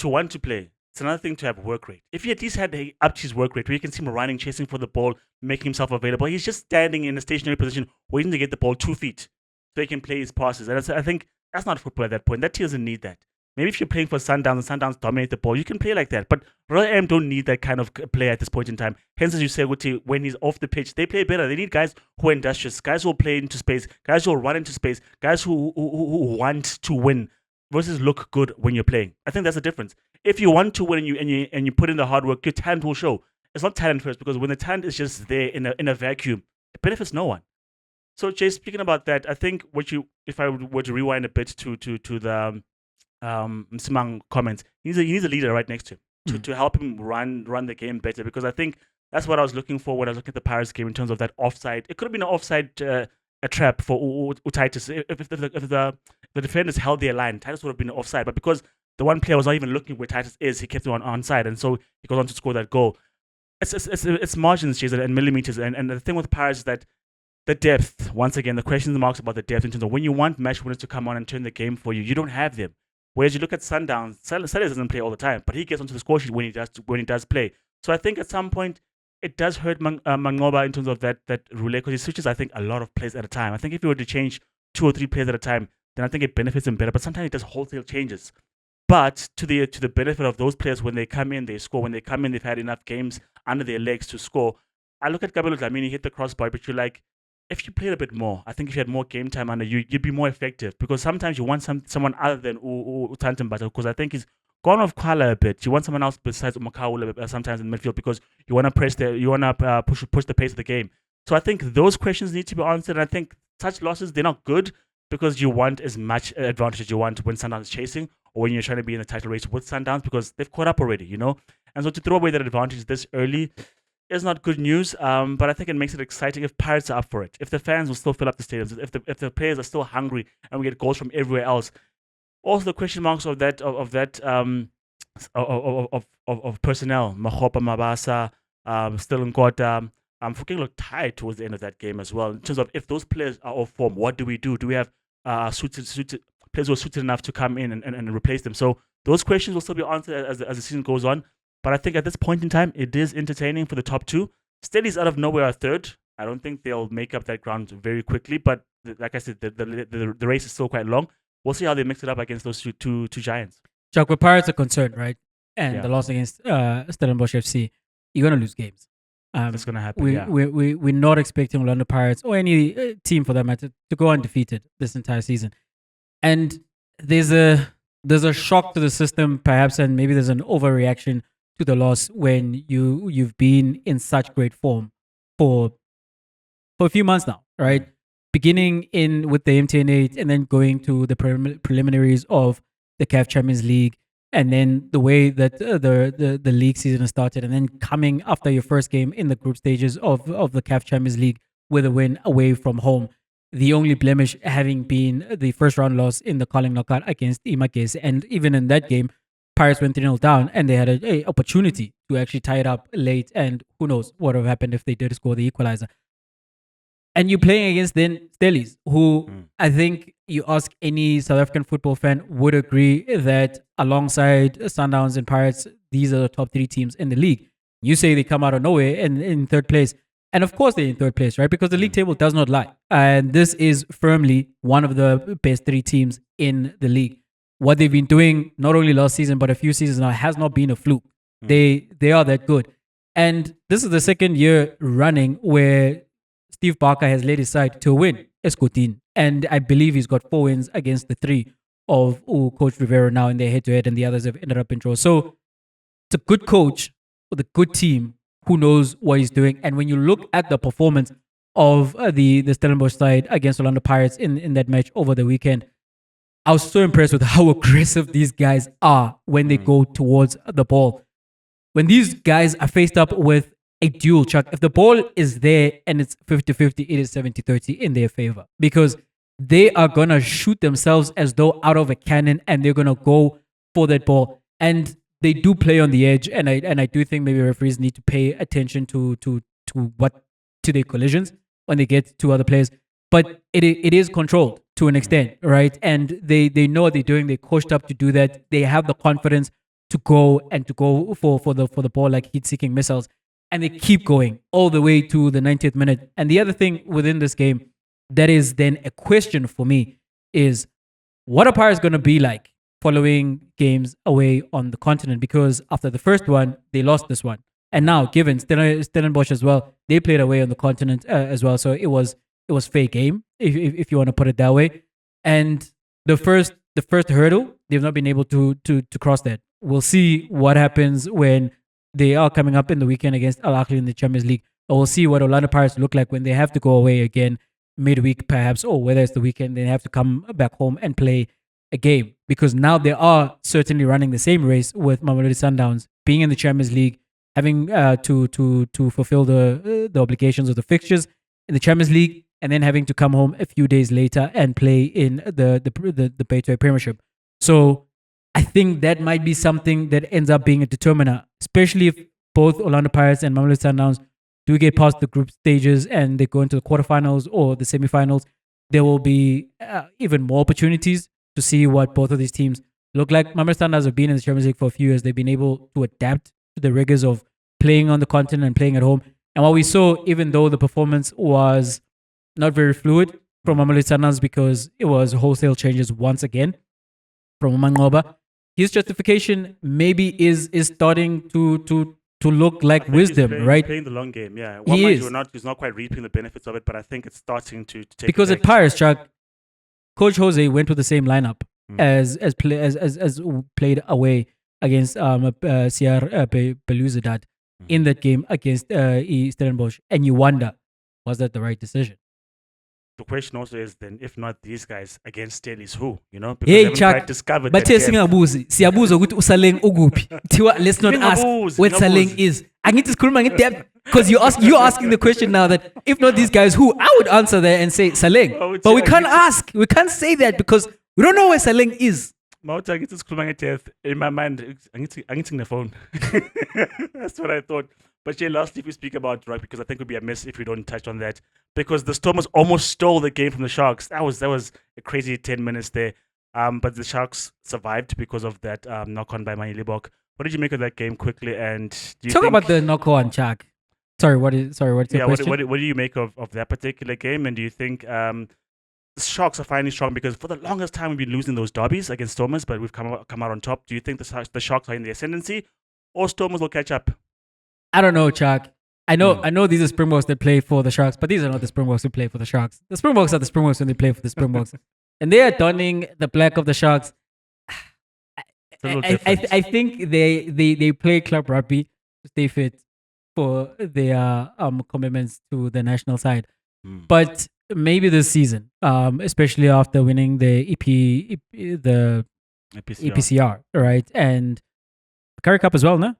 want to play, it's another thing to have work rate. If he at least had up to his work rate, where you can see him running, chasing for the ball, making himself available, he's just standing in a stationary position, waiting to get the ball 2 feet so he can play his passes. And I think that's not football at that point. That team doesn't need that. Maybe if you're playing for Sundowns and Sundowns dominate the ball, you can play like that. But Royal AM don't need that kind of play at this point in time. Hence, as you say, Guti, when he's off the pitch, they play better. They need guys who are industrious, guys who will play into space, guys who will run into space, guys who want to win versus look good when you're playing. I think that's the difference. If you want to win and you put in the hard work, your talent will show. It's not talent first, because when the talent is just there in a vacuum, it benefits no one. So, Jay, speaking about that, I think if I were to rewind a bit to the Msimang comments, he needs a leader right next to him to help him run the game better, because I think that's what I was looking for when I was looking at the Pirates game in terms of that offside. It could have been an offside a trap for Titus. If the defenders held their line, Titus would have been offside, but because the one player was not even looking where Titus is, he kept it on side, and so he goes on to score that goal. It's margins, Jason, and millimeters, and the thing with Pirates is that the depth, once again, the question marks about the depth in terms of when you want match winners to come on and turn the game for you, you don't have them. Whereas you look at Sundowns, Salah doesn't play all the time, but he gets onto the score sheet when he does play. So I think at some point it does hurt Mangoba in terms of that roulette, because he switches, I think, a lot of players at a time. I think if he were to change 2 or 3 players at a time, then I think it benefits him better. But sometimes he does wholesale changes. But to the benefit of those players, when they come in, they score. When they come in, they've had enough games under their legs to score. I look at Gabriel Dlamini, hit the crossbar, but you're like, if you played a bit more, I think if you had more game time under you, you'd be more effective, because sometimes you want someone other than Utantambata, because I think he's gone off color a bit. You want someone else besides Umakaula sometimes in midfield, because you want to push the pace of the game. So I think those questions need to be answered, and I think such losses, they're not good, because you want as much advantage as you want when Sundowns is chasing, or when you're trying to be in the title race with Sundowns, because they've caught up already, And so to throw away that advantage this early is not good news, but I think it makes it exciting if Pirates are up for it. If the fans will still fill up the stadiums, if the players are still hungry, and we get goals from everywhere else. Also, the question marks of personnel, Mahopa, Mabasa, still in Nkota. Fuking looked tired towards the end of that game as well. In terms of if those players are off form, what do we do? Do we have suited players who are suited enough to come in and replace them? So those questions will still be answered as the season goes on. But I think at this point in time, it is entertaining for the top 2. Steadies out of nowhere are third. I don't think they'll make up that ground very quickly. But like I said, the race is still quite long. We'll see how they mix it up against those two giants. Chuck, where Pirates are concerned, right? And the loss against Stellenbosch FC, you're going to lose games. That's going to happen, We're not expecting Orlando Pirates, or any team for that matter, to go undefeated this entire season. And there's a shock to the system, perhaps, and maybe there's an overreaction to the loss when you've been in such great form for a few months now, right? Beginning with the MTN8 and then going to the preliminaries of the CAF Champions League, and then the way that the league season has started, and then coming after your first game in the group stages of the CAF Champions League with a win away from home. The only blemish having been the first round loss in the calling knockout against Imakese, and even in that game, Pirates went 3-0 down, and they had an opportunity to actually tie it up late, and who knows what would have happened if they did score the equalizer. And you're playing against then Stellies, who I think you ask any South African football fan would agree that alongside Sundowns and Pirates, these are the top 3 teams in the league. You say they come out of nowhere and in third place. And of course they're in third place, right? Because the league table does not lie. And this is firmly one of the best 3 teams in the league. What they've been doing, not only last season, but a few seasons now, has not been a fluke. They are that good. And this is the second year running where Steve Barker has led his side to a win, Escotin. And I believe he's got 4 wins against the 3 of Coach Rivera now in their head-to-head, and the others have ended up in draws. So it's a good coach with a good team who knows what he's doing. And when you look at the performance of the Stellenbosch side against Orlando Pirates in that match over the weekend, I was so impressed with how aggressive these guys are when they go towards the ball. When these guys are faced up with a duel, Chuck, if the ball is there and it's 50-50, it is 70-30 in their favor, because they are going to shoot themselves as though out of a cannon, and they're going to go for that ball. And they do play on the edge, and I do think maybe referees need to pay attention to their collisions when they get to other players. But it is controlled to an extent, right? And they know what they're doing. They're coached up to do that. They have the confidence to go for the ball like heat-seeking missiles, and they keep going all the way to the 90th minute. And the other thing within this game that is then a question for me is, what are Pirates going to be like following games away on the continent? Because after the first one, they lost this one. And now, given Stellenbosch as well, they played away on the continent as well. So it was fair game, if you want to put it that way. And the first hurdle, they've not been able to cross that. We'll see what happens when they are coming up in the weekend against Al Ahly in the Champions League. Or we'll see what Orlando Pirates look like when they have to go away again midweek perhaps, or whether it's the weekend, they have to come back home and play a game. Because now they are certainly running the same race with Mamelodi Sundowns being in the Champions League, having to fulfill the obligations of the fixtures in the Champions League, and then having to come home a few days later and play in the Betway Premiership. So I think that might be something that ends up being a determiner, especially if both Orlando Pirates and Mamelodi Sundowns do get past the group stages and they go into the quarterfinals or the semifinals. There will be even more opportunities to see what both of these teams look like. Mamelodi Sundowns have been in the Champions League for a few years. They've been able to adapt to the rigors of playing on the continent and playing at home. And what we saw, even though the performance was not very fluid from Mamelodi Sundowns because it was wholesale changes once again from Mangoba, his justification maybe is starting to look like wisdom, right? He's playing the long game, yeah. He's not quite reaping the benefits of it, but I think it's starting to take because effect. at Pirates, Chuck, Coach Jose went with the same lineup as played away against CR Belouizdad in that game against Stellenbosch, and you wonder, was that the right decision? The question also is then, if not these guys against Stellies, who? Because Hey, they haven't Chuck, quite discovered but that siyabuza ukuthi uSaleng ukuphi. Thiwa, let's not ask what Saleng is. Because you're asking the question now that if not these guys, who? I would answer there and say Saleng. But we can't ask. We can't say that because we don't know where Saleng is. In my mind, I'm getting the phone. That's what I thought. But yeah, lastly, if we speak about rugby, because I think it would be a miss if we don't touch on that, because the Stormers almost stole the game from the Sharks. That was a crazy 10 minutes there. But the Sharks survived because of that knock-on by Mani Libok. What did you make of that game quickly? And do you Talk about the knock-on, Chuck. What's your question? What do you make of that particular game? And do you think the Sharks are finally strong? Because for the longest time we've been losing those derbies against Stormers, but we've come out on top. Do you think the Sharks are in the ascendancy, or Stormers will catch up? I don't know, Chuck. I know these are Springboks that play for the Sharks, but these are not the Springboks who play for the Sharks. The Springboks are the Springboks when they play for the Springboks. And they are donning the black of the Sharks. I think they play club rugby to stay fit for their commitments to the national side. But maybe this season, especially after winning the EPCR, right? And the Currie Cup as well, no?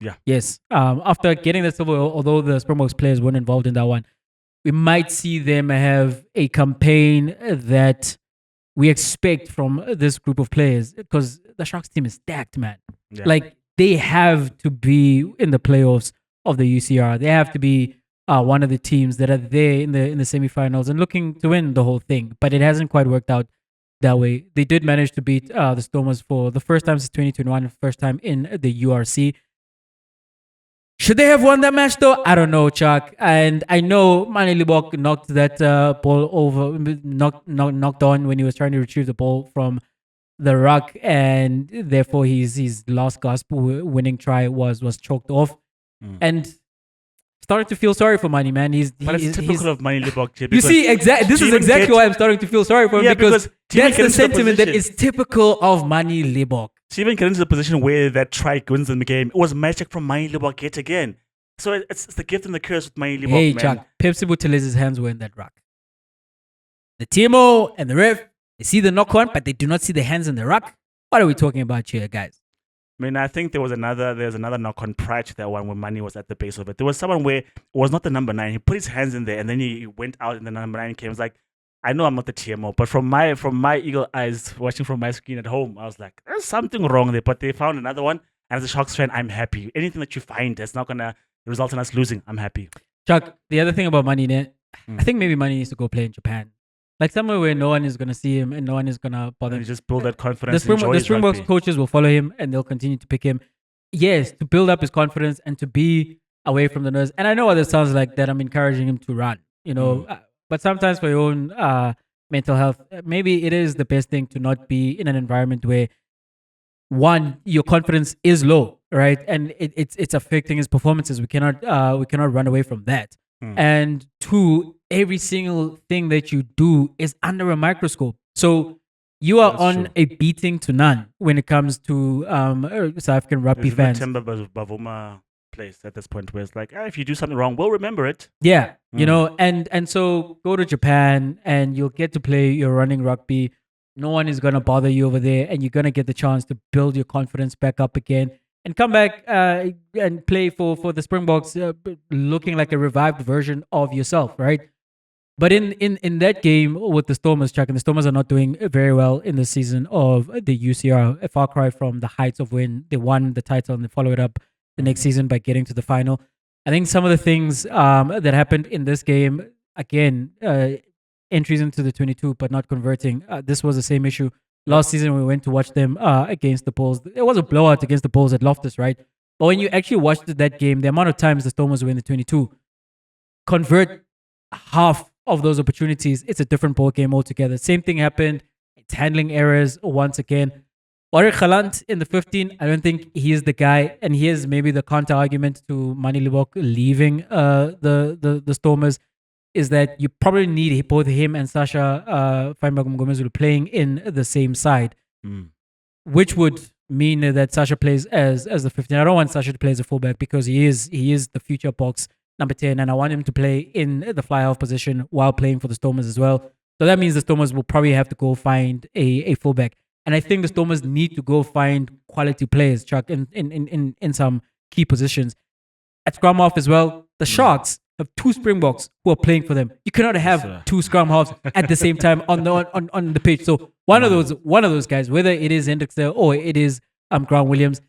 Yeah. Yes. After getting the silver, although the Springboks players weren't involved in that one, we might see them have a campaign that we expect from this group of players, because the Sharks team is stacked, man. Yeah. Like, they have to be in the playoffs of the UCR. They have to be one of the teams that are there in the semifinals and looking to win the whole thing. But it hasn't quite worked out that way. They did manage to beat the Stormers for the first time since 2021, first time in the URC. Should they have won that match though? I don't know, Chuck. And I know Mani Libok knocked that ball over, knocked on when he was trying to retrieve the ball from the ruck, and therefore his last gasp winning try was choked off. And starting to feel sorry for Mani, man. It's typical of Mani Libok. You see, this is exactly why I'm starting to feel sorry for him, because that's the sentiment that is typical of Mani Libok. To even get into the position where that try wins them the game, it was magic from Mani Libok yet again. So it's the gift and the curse with my Hey, man. Chuck, Pepsi Buthelez's hands were in that ruck. The TMO and the ref, they see the knock on, but they do not see the hands in the ruck. What are we talking about here, guys? I mean, I think there's another knock on prior to that one when Manny was at the base of it. There was someone where it was not the number 9. He put his hands in there and then he went out and the number 9 came. It was like, I know I'm not the TMO, but from my eagle eyes watching from my screen at home, I was like, there's something wrong there. But they found another one. And as a Sharks fan, I'm happy. Anything that you find that's not gonna result in us losing, I'm happy. Chuck, the other thing about Manny, I think maybe Manny needs to go play in Japan. Like somewhere where no one is going to see him and no one is going to bother him. And just build that confidence. The Springboks coaches will follow him and they'll continue to pick him. Yes, to build up his confidence and to be away from the noise. And I know what it sounds like that I'm encouraging him to run, but sometimes for your own mental health, maybe it is the best thing to not be in an environment where, one, your confidence is low, right? And it's affecting his performances. We cannot run away from that. And two, every single thing that you do is under a microscope. So you are on a beating to none when it comes to South African rugby fans. Timber Bavuma place at this point where it's like, if you do something wrong, we'll remember it. Yeah, and so go to Japan and you'll get to play your running rugby. No one is going to bother you over there, and you're going to get the chance to build your confidence back up again and come back and play for the Springboks looking like a revived version of yourself, right? But in that game with the Stormers, Chuck, and the Stormers are not doing very well in the season of the UCR, a far cry from the heights of when they won the title and they followed it up the next season by getting to the final. I think some of the things that happened in this game, again, entries into the 22 but not converting, this was the same issue. Last season, we went to watch them against the Bulls. It was a blowout against the Bulls at Loftus, right? But when you actually watched that game, the amount of times the Stormers were in the 22, convert half of those opportunities, it's a different ball game altogether. Same thing happened. It's handling errors once again. Warwick Galant in the 15, I don't think he is the guy. And here's maybe the counter argument to Manny Libok leaving the Stormers, is that you probably need both him and Sasha Feinberg-Mngomezulu playing in the same side, which would mean that Sasha plays as the 15. I don't want Sasha to play as a fullback because he is the future box number 10, and I want him to play in the fly half position while playing for the Stormers as well. So that means the Stormers will probably have to go find a fullback. And I think the Stormers need to go find quality players, Chuck, in some key positions. At scrum half as well, the Sharks have 2 Springboks who are playing for them. You cannot have 2 scrum halves at the same time on the pitch. So one of those guys, whether it is Hendrickse or it is Grant Williams,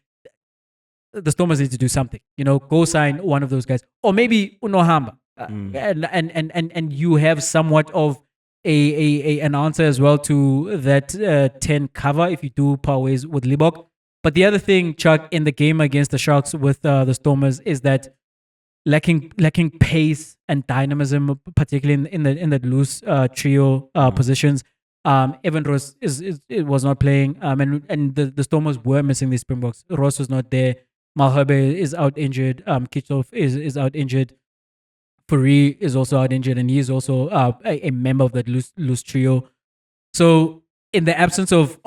the Stormers need to do something. Go sign one of those guys, or maybe Unohamba, and you have somewhat of an answer as well to that 10 cover if you do part ways with Libok. But the other thing, Chuck, in the game against the Sharks with the Stormers is that lacking pace and dynamism, particularly in the loose trio positions. Evan Ross was not playing, and the Stormers were missing these Springboks. Ross was not there. Malherbe is out injured. Kitchov is out injured. Fourie is also out injured, and he is also a member of that loose trio. So in the absence of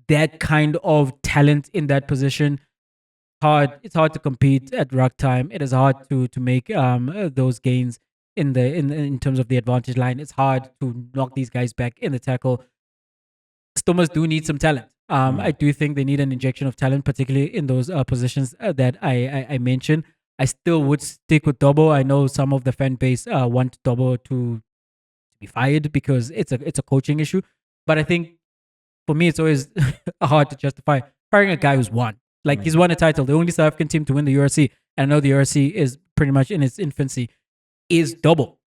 that kind of talent in that position, it's hard to compete at ruck time. It is hard to make those gains in terms of the advantage line. It's hard to knock these guys back in the tackle. Stormers do need some talent. I do think they need an injection of talent, particularly in those positions that I mentioned. I still would stick with Dobbo. I know some of the fan base want Dobbo to be fired because it's a coaching issue. But I think for me, it's always hard to justify firing a guy who's won. Like, he's won a title, the only South African team to win the URC. And I know the URC is pretty much in its infancy, is Dobbo.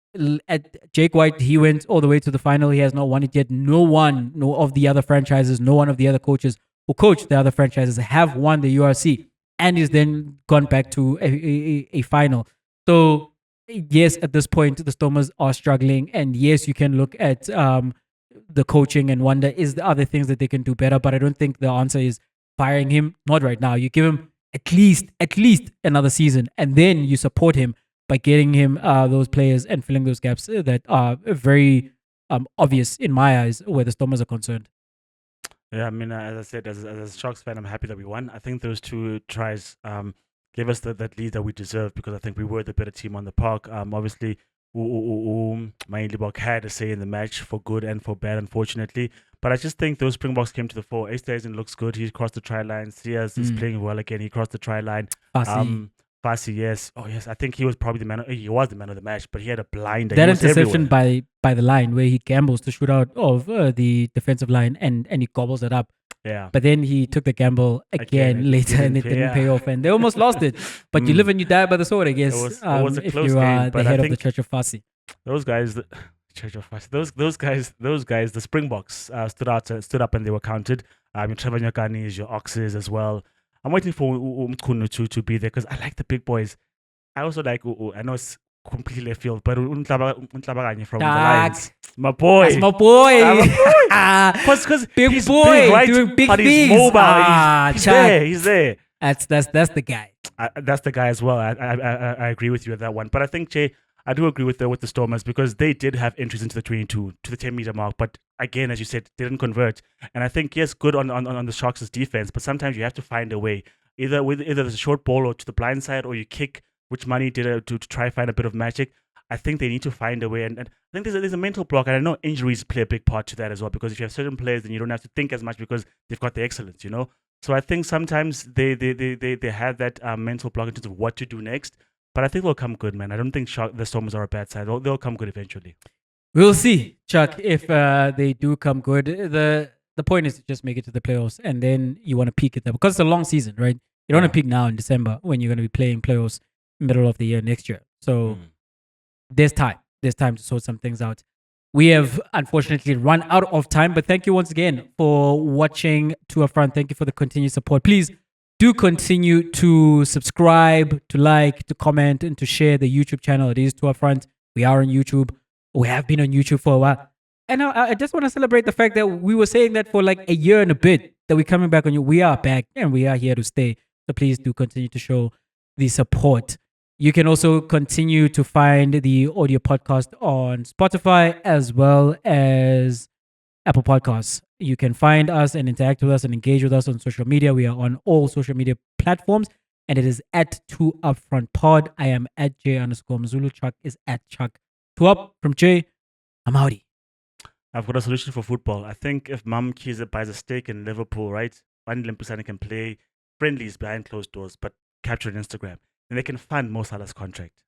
At Jake White, he went all the way to the final. He has not won it yet. No one of the other franchises, no one of the other coaches who coached the other franchises have won the URC, and he's then gone back to a final. So yes, at this point, the Stormers are struggling, and yes, you can look at the coaching and wonder, is there other things that they can do better? But I don't think the answer is firing him. Not right now. You give him at least another season, and then you support him by getting him those players and filling those gaps that are very obvious in my eyes where the Stormers are concerned. Yeah, I mean, as I said, as a Sharks fan, I'm happy that we won. I think those 2 tries gave us that lead that we deserved because I think we were the better team on the park. Obviously, Maindlibok had a say in the match for good and for bad, unfortunately. But I just think those Springboks came to the fore. Easthuizen looks good. He crossed the try line. Sias is playing well again. He crossed the try line. Fassi, yes. Oh, yes. I think he was probably the man. He was the man of the match, but he had a blinder. That interception by the line where he gambles to shoot out of the defensive line and he gobbles it up. Yeah. But then he took the gamble again later and it didn't pay off. And they almost lost it. But you live and you die by the sword, I guess. It was a if close you are game, the head of the Church of Fassi. Those guys, Church of Fassi, those guys, the Springboks stood up and they were counted. Trevor Nyakani is your Oxes as well. I'm waiting for Umkunu to be there because I like the big boys. I also like I know it's completely left field, but Untlabaganye from the Lions, my boy. That's my boy. Because big he's boy big, right? doing big but things. He's mobile. He's there. That's the guy. That's the guy as well. I agree with you with that one. But I think, Jay, I do agree with the Stormers because they did have entries into the 22 to the 10-meter mark. But again, as you said, they didn't convert. And I think, yes, good on the Sharks' defense, but sometimes you have to find a way. Either there's a short ball or to the blind side or you kick, which Money did to try find a bit of magic. I think they need to find a way. And I think there's a mental block. And I know injuries play a big part to that as well because if you have certain players, then you don't have to think as much because they've got the excellence, you know? So I think sometimes they have that mental block in terms of what to do next. But I think they'll come good, man. I don't think the Stormers are a bad side. They'll come good eventually. We'll see, Chuck, if they do come good. The point is to just make it to the playoffs, and then you want to peak at that because it's a long season, right? You don't want to peak now in December when you're going to be playing playoffs middle of the year next year. So there's time. There's time to sort some things out. We have unfortunately run out of time, but thank you once again for watching To Up Front. Thank you for the continued support. Please do continue to subscribe, to like, to comment, and to share the YouTube channel. It is To Up Front. We are on YouTube. We have been on YouTube for a while. And I just want to celebrate the fact that we were saying that for like a year and a bit that we're coming back on you. We are back and we are here to stay. So please do continue to show the support. You can also continue to find the audio podcast on Spotify as well as Apple Podcasts. You can find us and interact with us and engage with us on social media. We are on all social media platforms and it is at 2 Upfront Pod. I am at J_Mzulu. Chuck is at Chuck. 2 Up from Jay. I'm outie. I've got a solution for football. I think if Mam Kaizer buys a stake in Liverpool, right? Van Limpusane can play friendlies behind closed doors, but capture on Instagram. And they can fund Mo Salah's contract.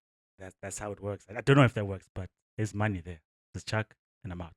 That's how it works. I don't know if that works, but there's money there. This is Chuck, and I'm out.